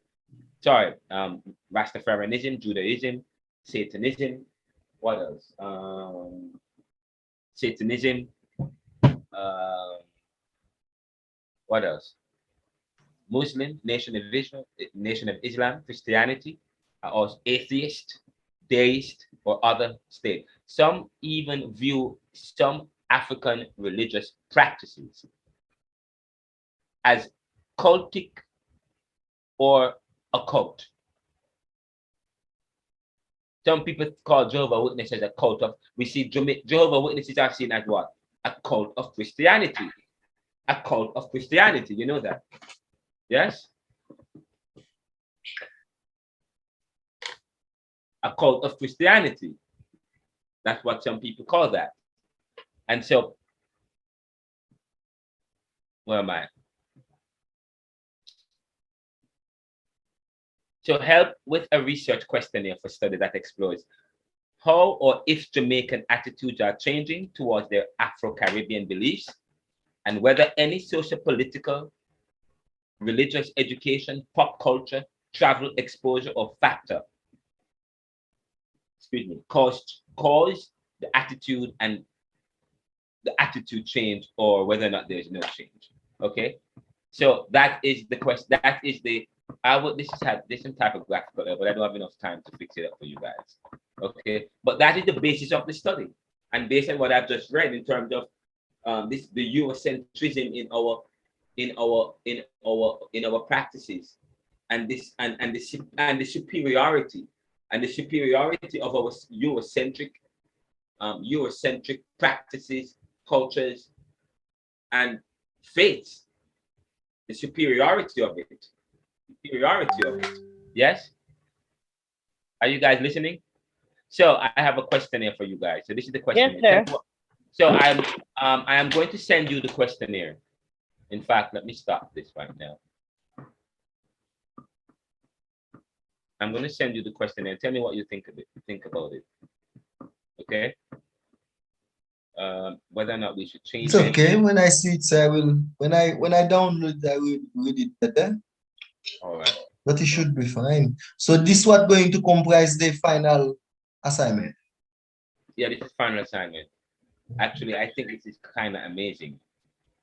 Rastafarianism, Judaism, Satanism, what else? Satanism, what else? Muslim, Nation of Islam, Christianity, or atheist, deist, or other state. Some even view some African religious practices as cultic or occult. Some people call Jehovah's Witnesses a cult of, we see Jehovah's Witnesses are seen as what? A cult of Christianity. A cult of Christianity, you know that? Yes? A cult of Christianity. That's what some people call that. And so, where am I? So help with a research questionnaire for study that explores how or if Jamaican attitudes are changing towards their Afro-Caribbean beliefs, and whether any socio-political, religious education, pop culture, travel exposure, or factor, cause the attitude and the attitude change, or whether or not there's no change. Okay, so that is the question. That is the this is some type of graphical, but I don't have enough time to fix it up for you guys. Okay, but that is the basis of the study, and based on what I've just read in terms of the Eurocentrism in our practices, and the superiority of our Eurocentric practices, cultures, and faiths, the superiority of it. Yes? Are you guys listening? So I have a questionnaire for you guys. So this is the questionnaire. Yes, sir. So I am going to send you the questionnaire. In fact, let me stop this right now. I'm going to send you the questionnaire. Tell me what you think of it. Think about it. Okay. Whether or not we should change It's okay. When I see it, I will. When I download, I will read it better. All right. But it should be fine. So this what going to comprise the final assignment? Yeah, this is final assignment. Actually, I think this is kind of amazing.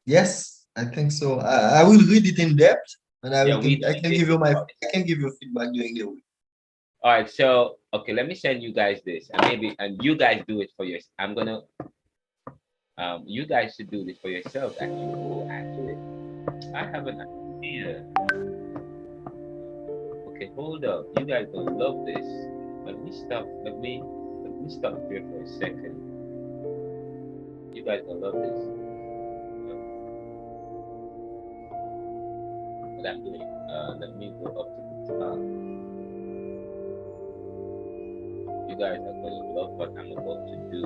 Yes, I think so. I will read it in depth, and I Yeah, can give you feedback during the week. All right, so okay, let me send you guys this, and you guys do it for yourself. You guys should do this for yourselves. Actually, I have an idea. Okay, hold up. You guys gonna love this. Let me stop. Let me stop here for a second. You guys gonna love this. What I'm doing. Let me go up to the top. You guys are gonna love what I'm about to do.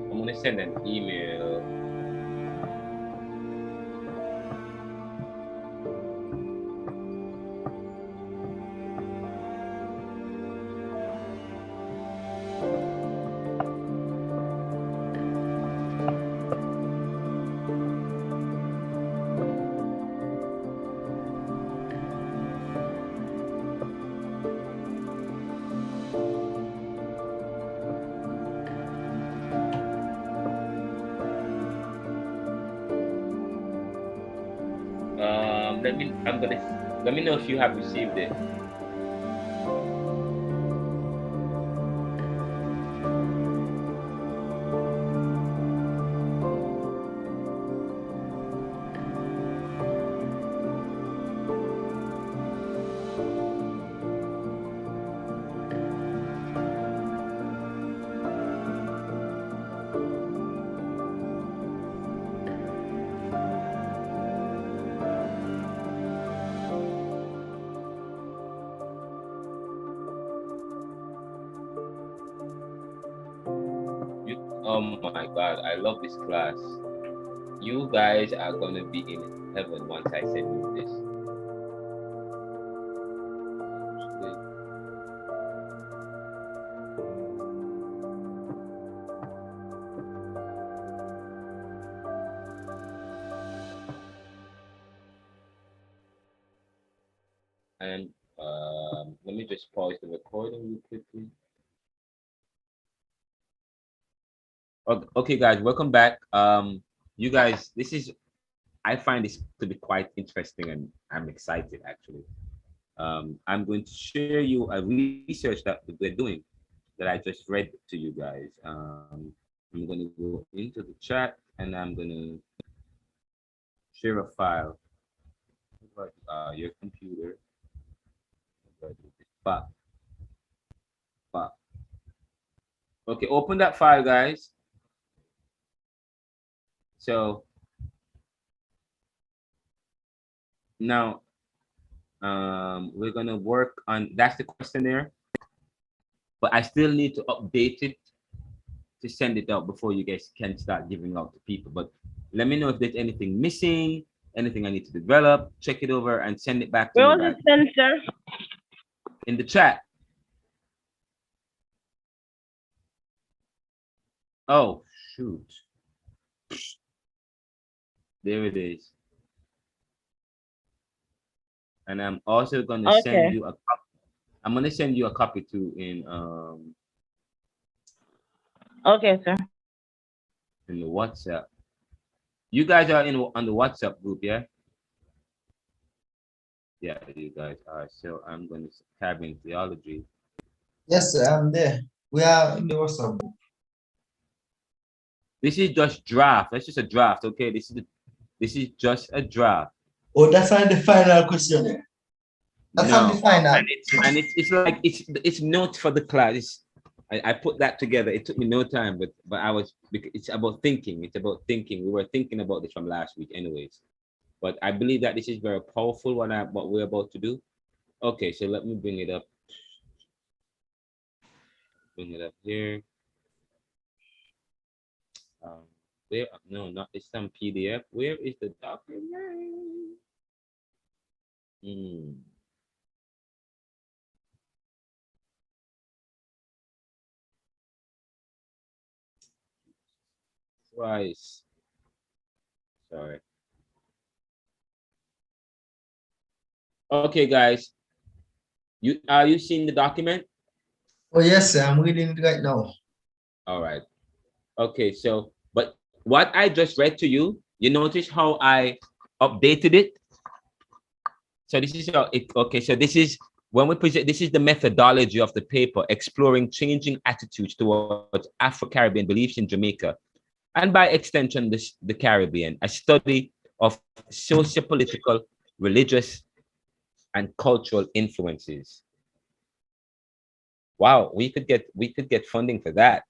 I'm gonna send an email. Let me know if you have received it. Oh my God, I love this class. You guys are gonna be in heaven once I send you this. And let me just pause the recording real quickly. Okay, guys, welcome back. You guys, I find this to be quite interesting, and I'm excited actually. I'm going to share you a research that we're doing that I just read to you guys. I'm going to go into the chat and I'm going to share a file. Your computer. Okay, open that file, guys. So now we're gonna work on, that's the questionnaire, but I still need to update it to send it out before you guys can start giving out to people. But let me know if there's anything missing, anything I need to develop. Check it over and send it back to Where me was back it sent, sir? in the chat. Oh, shoot. There it is. And I'm also going to send Okay. you a copy. I'm going to send you a copy too Okay, sir. in the WhatsApp. You guys are on the WhatsApp group, yeah? Yeah, you guys are. So I'm going to Caribbean Theology. Yes, sir, I'm there. We are in the WhatsApp group. This is just draft. That's just a draft, okay? This is just a draft. Oh, that's not the final question. That's not the final. And it's like it's notes for the class. I put that together. It took me no time, but it's about thinking. It's about thinking. We were thinking about this from last week, anyways. But I believe that this is very powerful. What we're about to do. Okay, so let me bring it up. Bring it up here. Where? No, not this time PDF. Where is the document? Twice. Sorry. Okay, guys. Are you seeing the document? Oh, yes, sir. I'm reading it right now. All right. Okay, so but what I just read to you, you notice how I updated it? So this is how it, okay, so this is when we present, this is the methodology of the paper, exploring changing attitudes towards Afro-Caribbean beliefs in Jamaica, and by extension, the Caribbean, a study of socio-political, religious, and cultural influences. Wow, we could get funding for that.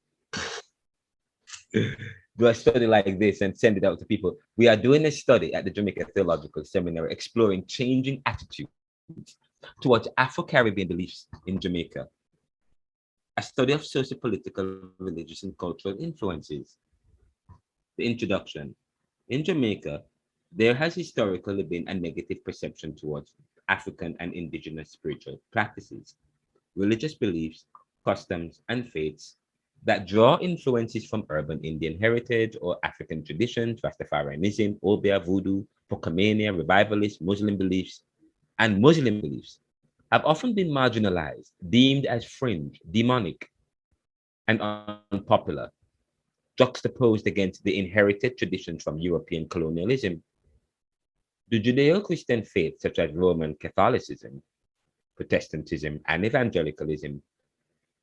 Do a study like this and send it out to people. We are doing a study at the Jamaica Theological Seminary exploring changing attitudes towards Afro-Caribbean beliefs in Jamaica. A study of socio-political, religious, and cultural influences. The introduction. In Jamaica, there has historically been a negative perception towards African and indigenous spiritual practices, religious beliefs, customs, and faiths that draw influences from urban Indian heritage or African traditions, Rastafarianism, Obia, Voodoo, Pocomania, revivalist, Muslim beliefs, and Muslim beliefs have often been marginalized, deemed as fringe, demonic, and unpopular, juxtaposed against the inherited traditions from European colonialism. The Judeo-Christian faiths, such as Roman Catholicism, Protestantism, and evangelicalism,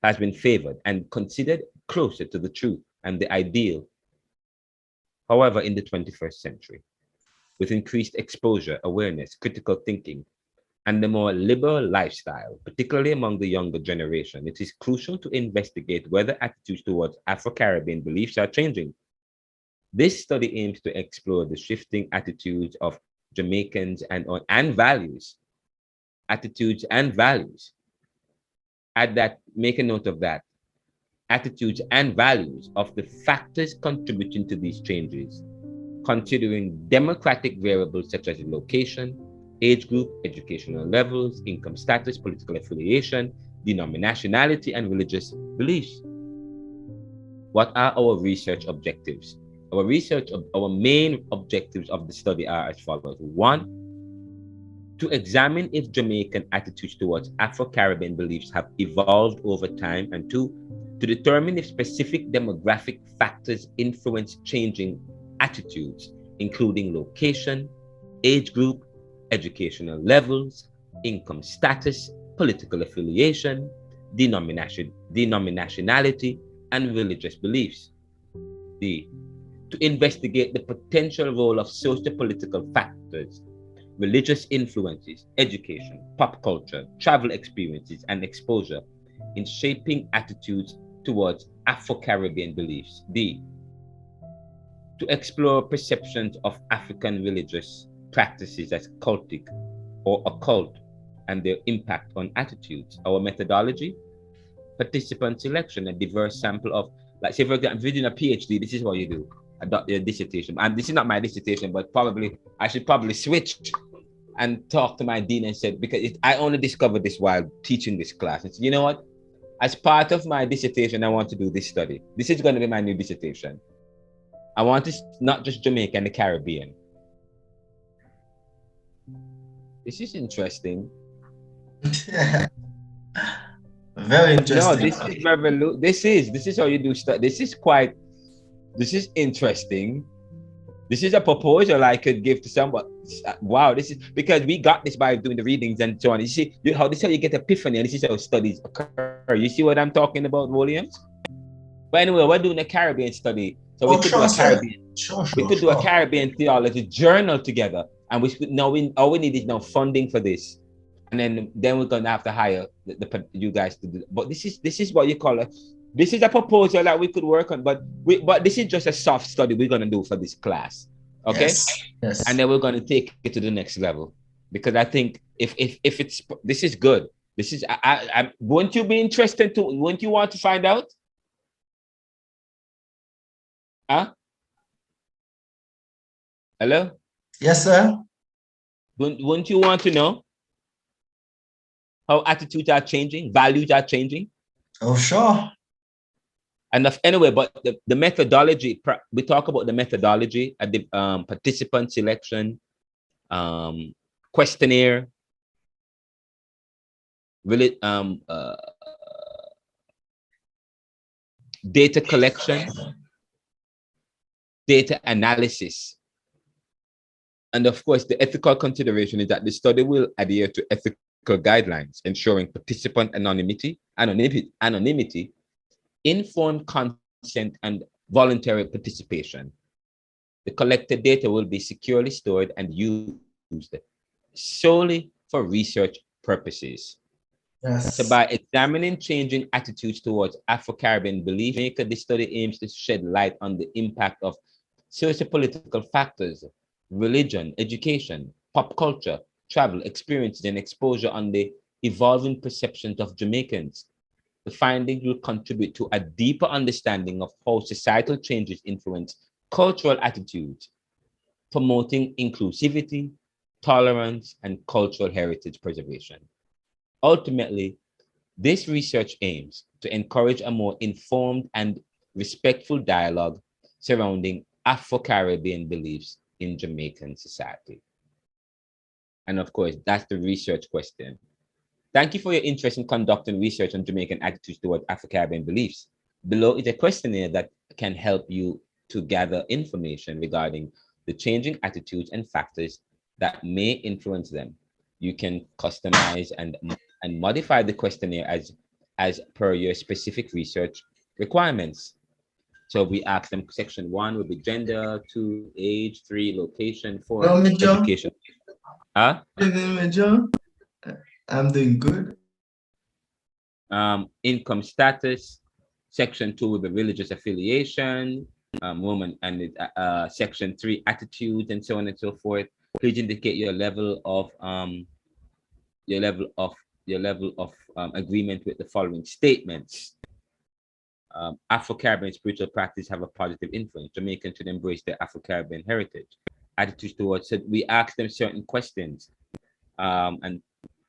has been favored and considered closer to the truth and the ideal. However, in the 21st century, with increased exposure, awareness, critical thinking, and the more liberal lifestyle, particularly among the younger generation, it is crucial to investigate whether attitudes towards Afro-Caribbean beliefs are changing. This study aims to explore the shifting attitudes of Jamaicans and values, attitudes and values. Add that, make a note of that. Attitudes and values of the factors contributing to these changes, considering democratic variables such as location, age group, educational levels, income status, political affiliation, denominationality, and religious beliefs. What are our research objectives? Our main objectives of the study are as follows. 1, to examine if Jamaican attitudes towards Afro-Caribbean beliefs have evolved over time, and 2, to determine if specific demographic factors influence changing attitudes, including location, age group, educational levels, income status, political affiliation, denominationality, and religious beliefs. D, to investigate the potential role of socio-political factors, religious influences, education, pop culture, travel experiences, and exposure in shaping attitudes towards Afro-Caribbean beliefs. D, to explore perceptions of African religious practices as cultic or occult and their impact on attitudes. Our methodology, participant selection, a diverse sample of Like say for example, if you're doing a PhD, this is what you do. Your dissertation. And this is not my dissertation, but probably I should probably switch and talk to my dean and said, because I only discovered this while teaching this class. And said, you know what? As part of my dissertation, I want to do this study. This is going to be my new dissertation. I want to not just Jamaica and the Caribbean. This is interesting. Very interesting. No, this is this is how you do stuff. This is interesting. This is a proposal I could give to someone. Wow, this is because we got this by doing the readings and so on. You see how this is how you get epiphany, and this is how studies occur. You see what I'm talking about, Williams? But anyway, we're doing a Caribbean study, so we could do a Caribbean. We could do a Caribbean theology journal together, and all we need is now funding for this, and then we're gonna have to hire you guys to do. But this is what you call it. This is a proposal that we could work on, but this is just a soft study we're gonna do for this class, okay? Yes. And then we're gonna take it to the next level, because I think if it's this is good. This is I won't you be interested to? Won't you want to find out? Huh? Hello? Yes, sir. Wouldn't you want to know how attitudes are changing, values are changing? Oh, sure. Anyway, but the methodology, we talk about the methodology at the participant selection, questionnaire, really, data collection, data analysis. And of course, the ethical consideration is that the study will adhere to ethical guidelines, ensuring participant anonymity, informed consent, and voluntary participation. The collected data will be securely stored and used solely for research purposes. Yes. So by examining changing attitudes towards Afro-Caribbean belief, this study aims to shed light on the impact of socio-political factors, religion, education, pop culture, travel, experiences, and exposure on the evolving perceptions of Jamaicans. The findings will contribute to a deeper understanding of how societal changes influence cultural attitudes, promoting inclusivity, tolerance, and cultural heritage preservation. Ultimately, this research aims to encourage a more informed and respectful dialogue surrounding Afro-Caribbean beliefs in Jamaican society. And of course, that's the research question. Thank you for your interest in conducting research on Jamaican attitudes toward Afro-Caribbean beliefs. Below is a questionnaire that can help you to gather information regarding the changing attitudes and factors that may influence them. You can customize and modify the questionnaire as per your specific research requirements. So we ask them, section 1 will be gender, 2, age, 3, location, 4, education. Huh? I'm doing good. Income status. Section 2 will be religious affiliation, woman, and section 3 attitudes, and so on and so forth. Please indicate your level of agreement with the following statements. Afro-Caribbean spiritual practice have a positive influence. Jamaicans should embrace their Afro-Caribbean heritage. Attitudes towards it. We ask them certain questions. And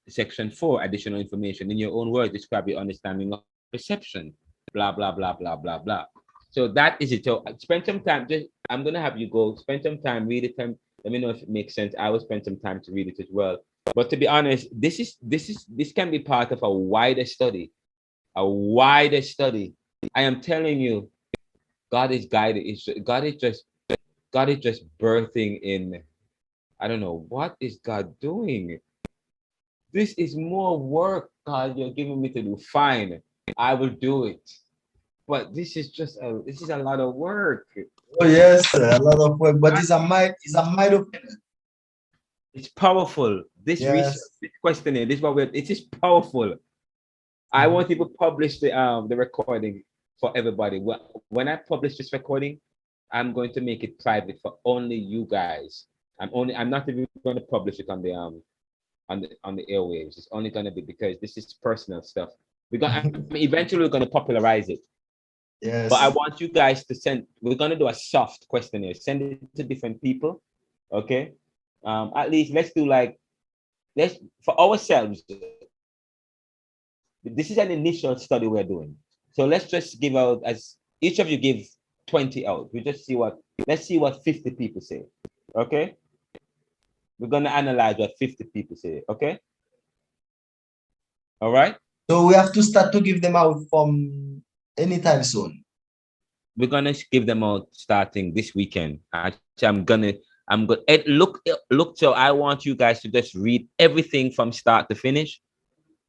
section 4, additional information. In your own words, describe your understanding of perception. Blah, blah, blah, blah, blah, blah. So that is it. So spend some time. I'm going to have you go spend some time, read it. Let me know if it makes sense. I will spend some time to read it as well. But to be honest, this can be part of a wider study. A wider study. I am telling you, God is guiding. God is just birthing in. I don't know, what is God doing? This is more work, God, you're giving me to do. Fine, I will do it. But this is a lot of work. Oh yes, a lot of work, but it's a might opinion. It's powerful. This research, this questioning, it is powerful. I want to publish the recording for everybody. When I publish this recording, I'm going to make it private for only you guys. I'm not even going to publish it on the airwaves. It's only going to be because this is personal stuff. Eventually we're going to popularize it. Yes. But I want you guys to send, we're going to do a soft questionnaire, send it to different people. Okay. At least let's do like, let's, for ourselves, this is an initial study we're doing. So let's just give out, as each of you give 20 out. We just see what, let's see what 50 people say. Okay. We're going to analyze what 50 people say. Okay. All right. So we have to start to give them out from anytime soon. We're gonna give them out starting this weekend. Actually, I'm gonna look. So I want you guys to just read everything from start to finish.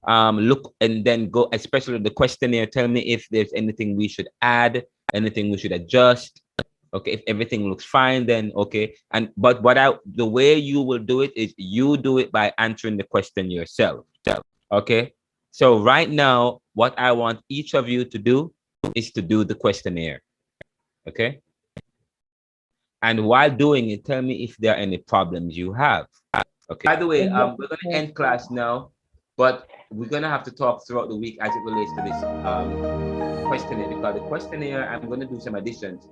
Look and then go, especially the questionnaire. Tell me if there's anything we should add, anything we should adjust. Okay, if everything looks fine, then okay. But the way you will do it is you do it by answering the question yourself. Okay. So right now, what I want each of you to do is to do the questionnaire. Okay. And while doing it, tell me if there are any problems you have. Okay. By the way, we're going to end class now, but we're going to have to talk throughout the week as it relates to this questionnaire, because the questionnaire, I'm going to do some additions.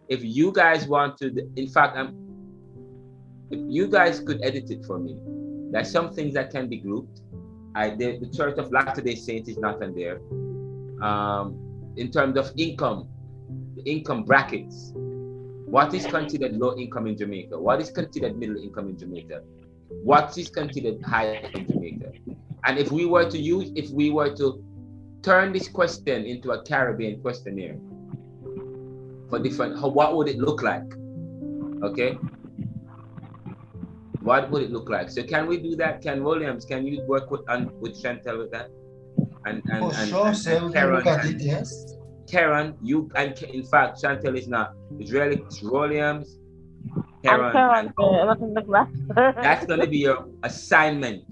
If you guys want to, in fact, if you guys could edit it for me, there's some things that can be grouped. The Church of Latter-day Saints is not on there. In terms of income, the income brackets, what is considered low income in Jamaica? What is considered middle income in Jamaica? What is considered high in Jamaica? And if we were to turn this question into a Caribbean questionnaire for different, what would it look like? Okay. What would it look like? So can we do that? Can Williams, can you work with Chantel with that? And sure, sir. We can look at it, yes. Karen, you and in fact Chantel is not. It's really Williams, Karen. That's going to be your assignment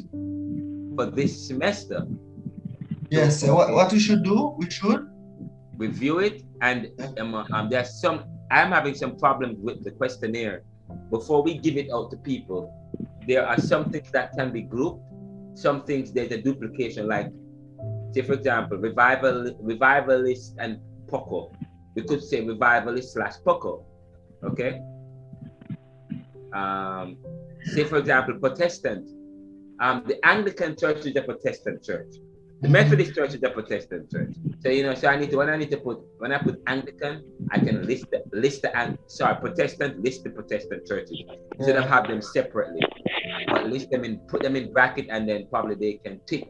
for this semester. Yes, sir. What we should do? We should review it, and there's some. I'm having some problems with the questionnaire. Before we give it out to people, there are some things that can be grouped. Some things there's a duplication, like say for example, revivalist and Poco. We could say revivalist / Poco. Okay. Say for example, Protestant. The Anglican Church is a Protestant church. The Methodist Church is a Protestant church. So so when I put Anglican, I can Protestant, list the Protestant churches instead of have them separately. But list them and put them in bracket, and then probably they can tick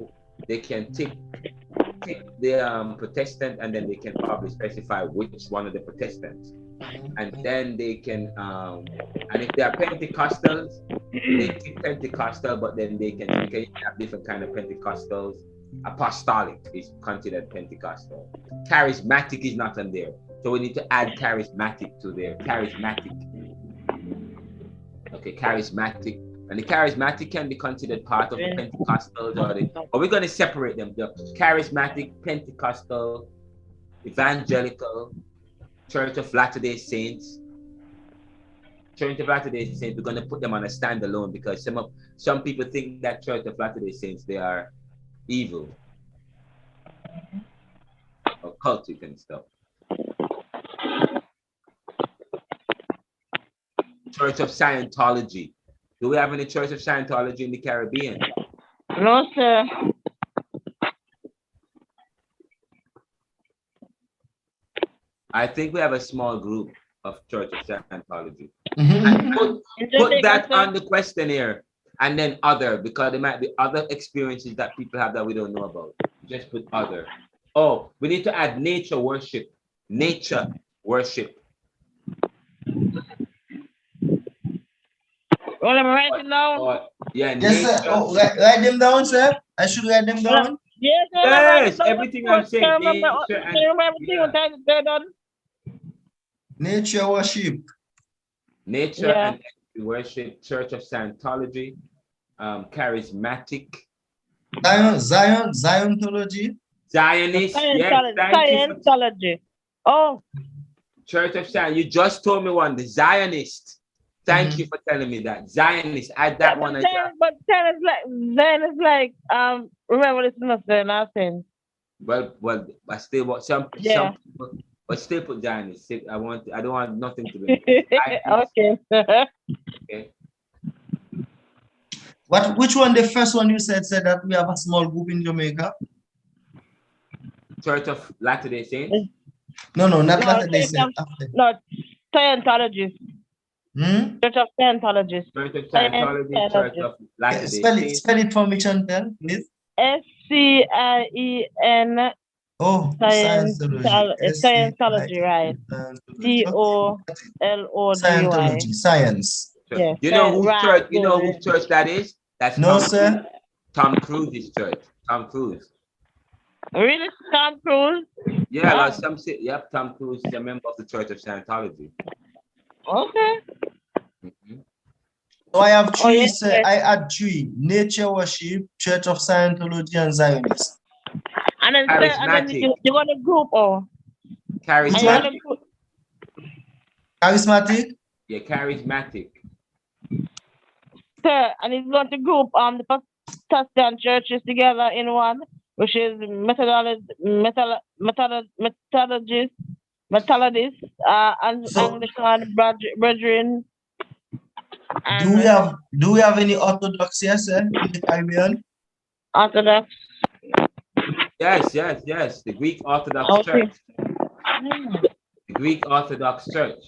the Protestant, and then they can probably specify which one of the Protestants. And then they can and if they are Pentecostals, they tick Pentecostal, but then they can have different kind of Pentecostals. Apostolic is considered Pentecostal. Charismatic is not on there, so we need to add charismatic to there. Charismatic. Okay, charismatic. And the charismatic can be considered part of the Pentecostals, or we're going to separate them. The charismatic, Pentecostal, evangelical, Church of Latter-day Saints. Church of Latter-day Saints, we're going to put them on a standalone, because some people think that Church of Latter-day Saints, they are evil, occultic and stuff. Church of Scientology. Do we have any Church of Scientology in the Caribbean? No, sir. I think we have a small group of Church of Scientology. And put that on the questionnaire, and then other, because there might be other experiences that people have that we don't know about. Just put other. Oh, we need to add nature worship. Nature worship. Well, I'm writing down. Yeah, yes, sir. Oh, write them down, sir. I should write them down. Yes, sir. Yes, everything I'm saying. Nature worship. Nature and worship. Church of Scientology. Charismatic. Ziontology. Zionist. Scientology. Oh. Church of Zion. You just told me one. The Zionist. Thank you for telling me that. Zionist. Add that one. But Zion is like remember this is not nothing. Well, I still want some But still put Zionist. I don't want nothing to do with it. Okay. Okay. Which one? The first one you said that we have a small group in Jamaica. Church of Latter-day Saints. No, not No, Latter-day Saints. no, Scientologists. Church of Scientologists. Church of Scientology, Church of Latter-day Saints. Spell it for me, Chantel, please. SCIEN. Oh, Scientology, right? COLOGY. Science. Yes. You know whose right, church? You know whose church that is? That's no, sir. Tom Cruise's church. Tom Cruise. Really, Tom Cruise? Yeah, like some say, yep, Tom Cruise is a member of the Church of Scientology. Okay. So I have three, yes, sir. I had three: Nature Worship, Church of Scientology, and Zionist. And then, you want a group or? Charismatic. Charismatic? Yeah, charismatic. Sir, and he's going to group the Protestant churches together in one, which is Methodist, and Anglican Brethren. Do we have any Orthodox here, sir, in the Caribbean? Orthodox. Yes. The Greek Orthodox Church. The Greek Orthodox Church.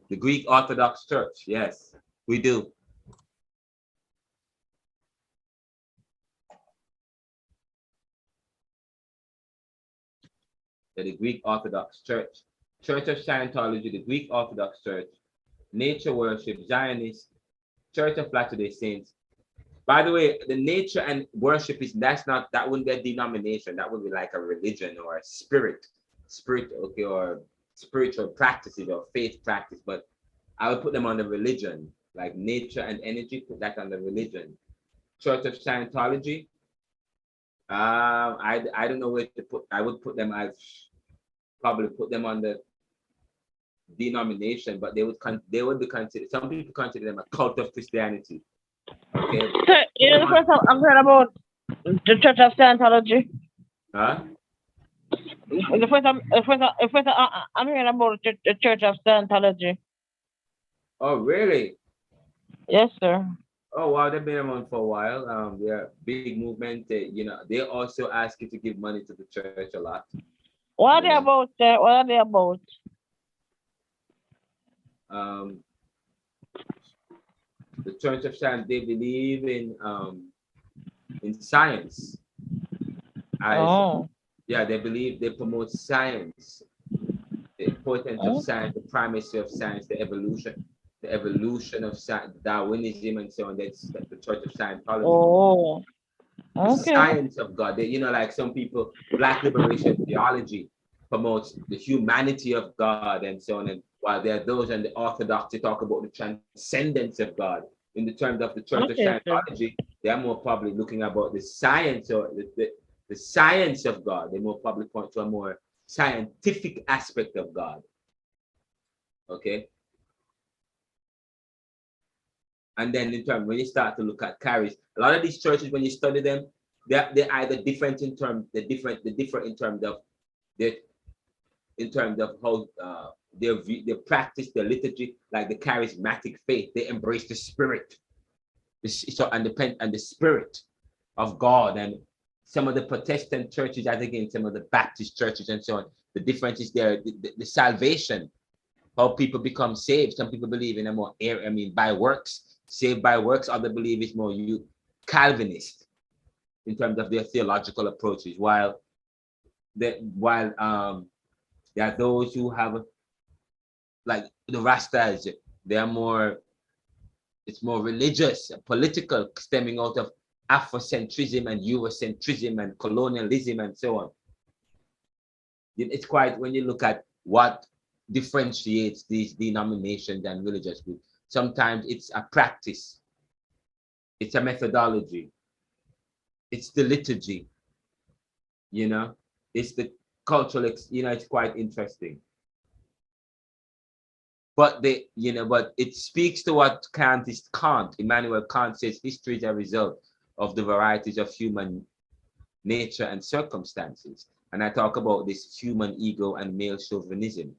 The Greek Orthodox Church. Yes, we do. The Greek Orthodox Church, Church of Scientology, the Greek Orthodox Church, Nature Worship, Zionist, Church of Latter-day Saints. By the way, the nature and worship that wouldn't be a denomination. That would be like a religion or a spirit, okay, or spiritual practices or faith practice. But I would put them under religion, like nature and energy. Put that under religion. Church of Scientology. I don't know where to put. I would put them as probably put them on the denomination, but they would be considered. Some people consider them a cult of Christianity. Okay. So, you know the first time I'm hearing about the Church of Scientology. Huh? The first time I'm hearing about the Church of Scientology. Oh, really? Yes, sir. Oh wow, they've been around for a while. They're big movement. They also ask you to give money to the church a lot. What are they about, sir? What are they about? The Church of Science, they believe in science. Yeah, they promote science, the importance of science, the primacy of science, the evolution of science, Darwinism, and so on. That's the Church of Scientology. Oh, okay. The science of God. Like some people, Black liberation theology promotes the humanity of God and so on. And while there are those in the Orthodox to talk about the transcendence of God, in the terms of the Church of Scientology, they are more probably looking about the science or the science of God. They more probably point to a more scientific aspect of God. Okay. And then in terms, when you start to look at charis, a lot of these churches, when you study them, they're either different in terms, they're different in terms of how they practice their liturgy, like the charismatic faith. They embrace the spirit, and the spirit of God. And some of the Protestant churches, as again, some of the Baptist churches and so on, the difference is there, the salvation, how people become saved. Some people believe in a more by works, saved by works. Other believe it's more Calvinist in terms of their theological approaches. While there are those who have, like the Rastas, it's more religious, political, stemming out of Afrocentrism and Eurocentrism and colonialism and so on. It's quite, when you look at what differentiates these denominations and religious groups, sometimes it's a practice, it's a methodology, it's the liturgy, it's the cultural, it's quite interesting. But but it speaks to what Immanuel Kant says, history is a result of the varieties of human nature and circumstances. And I talk about this human ego and male chauvinism.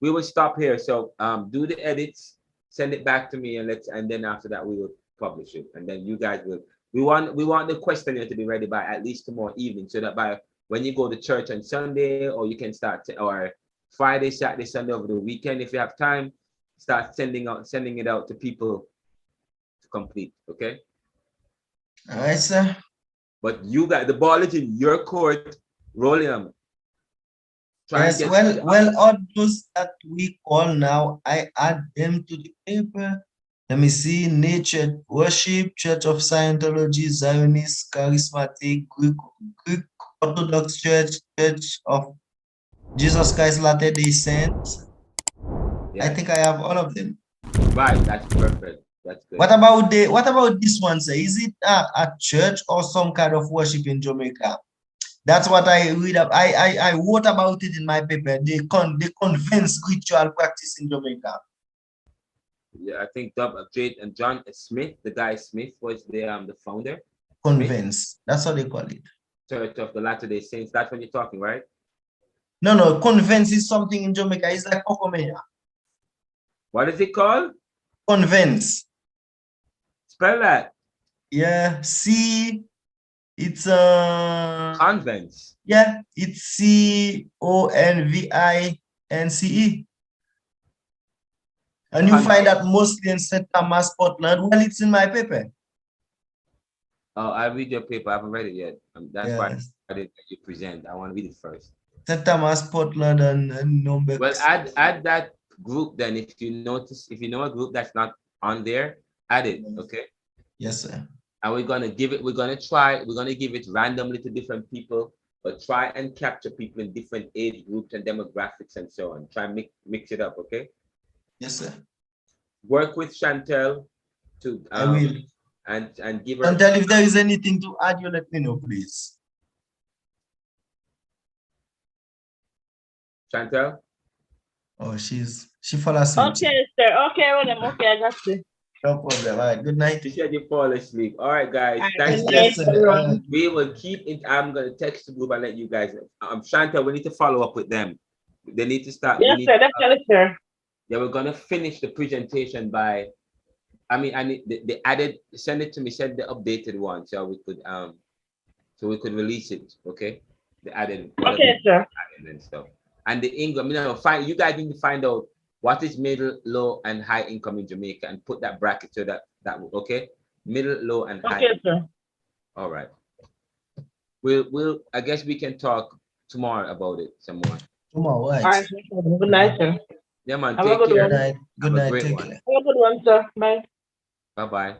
We will stop here. So do the edits, send it back to me, and then after that we will publish it. And then you guys will. We want the questionnaire to be ready by at least tomorrow evening, so that by when you go to church on Sunday, or you can start or Friday, Saturday, Sunday over the weekend, if you have time, start sending it out to people to complete. Okay. All right, sir. But you got the ball is in your court, William. Yes, well, all those that we call now, I add them to the paper. Let me see: Nature Worship, Church of Scientology, Zionist, Charismatic, Greek Orthodox Church, Church of Jesus Christ Latter-day Saints. Yeah. I think I have all of them. Right, that's perfect. That's good. What about this one, sir? Is it a church or some kind of worship in Jamaica? That's what I read up. I wrote about it in my paper. They convince ritual practice in Jamaica. Yeah, I think Jade and John Smith, the guy Smith, was the founder. Convince. Smith. That's what they call it. Church of the Latter-day Saints. That's what you're talking, right? No. Convince is something in Jamaica. It's like Kokomea. What is it called? Convince. Spell that. Yeah. C. It's Convents. Yeah, it's CONVINCE. And you find that mostly in St. Thomas, Portland. Well, it's in my paper. Oh, I read your paper. I haven't read it yet. That's why I didn't let you present. I want to read it first. St. Thomas, Portland, and Number. Well, add that group then. If you know a group that's not on there, add it. Okay. Yes, sir. And we're gonna give it randomly to different people, but try and capture people in different age groups and demographics and so on. Try and mix it up, okay? Yes, sir. Work with Chantel to I will. And give her. Chantel, if there is anything to add, you let me know, please. Chantel? Oh, she fell asleep. Okay, sir. Okay, William. Okay, I got you. No problem. All right. Good night. She said you fall asleep. All right, guys. Thanks. We will keep it. I'm gonna text the group and let you guys know. Chantal, we need to follow up with them. They need to start. Yes, sir. Definitely, sir. Yeah, we're gonna finish the presentation by. I need they added. Send it to me. Send the updated one so we could release it. Okay. They added. Okay, sir. And stuff. And the income. You guys need to find out what is middle, low, and high income in Jamaica, and put that bracket so that okay, middle, low, and high. Okay, sir. All right. We'll. I guess we can talk tomorrow about it some more. Tomorrow, right? All right. Good night, sir. Yeah, man. Take care. Good night. Take care. Have a good one, sir. Bye. Bye-bye.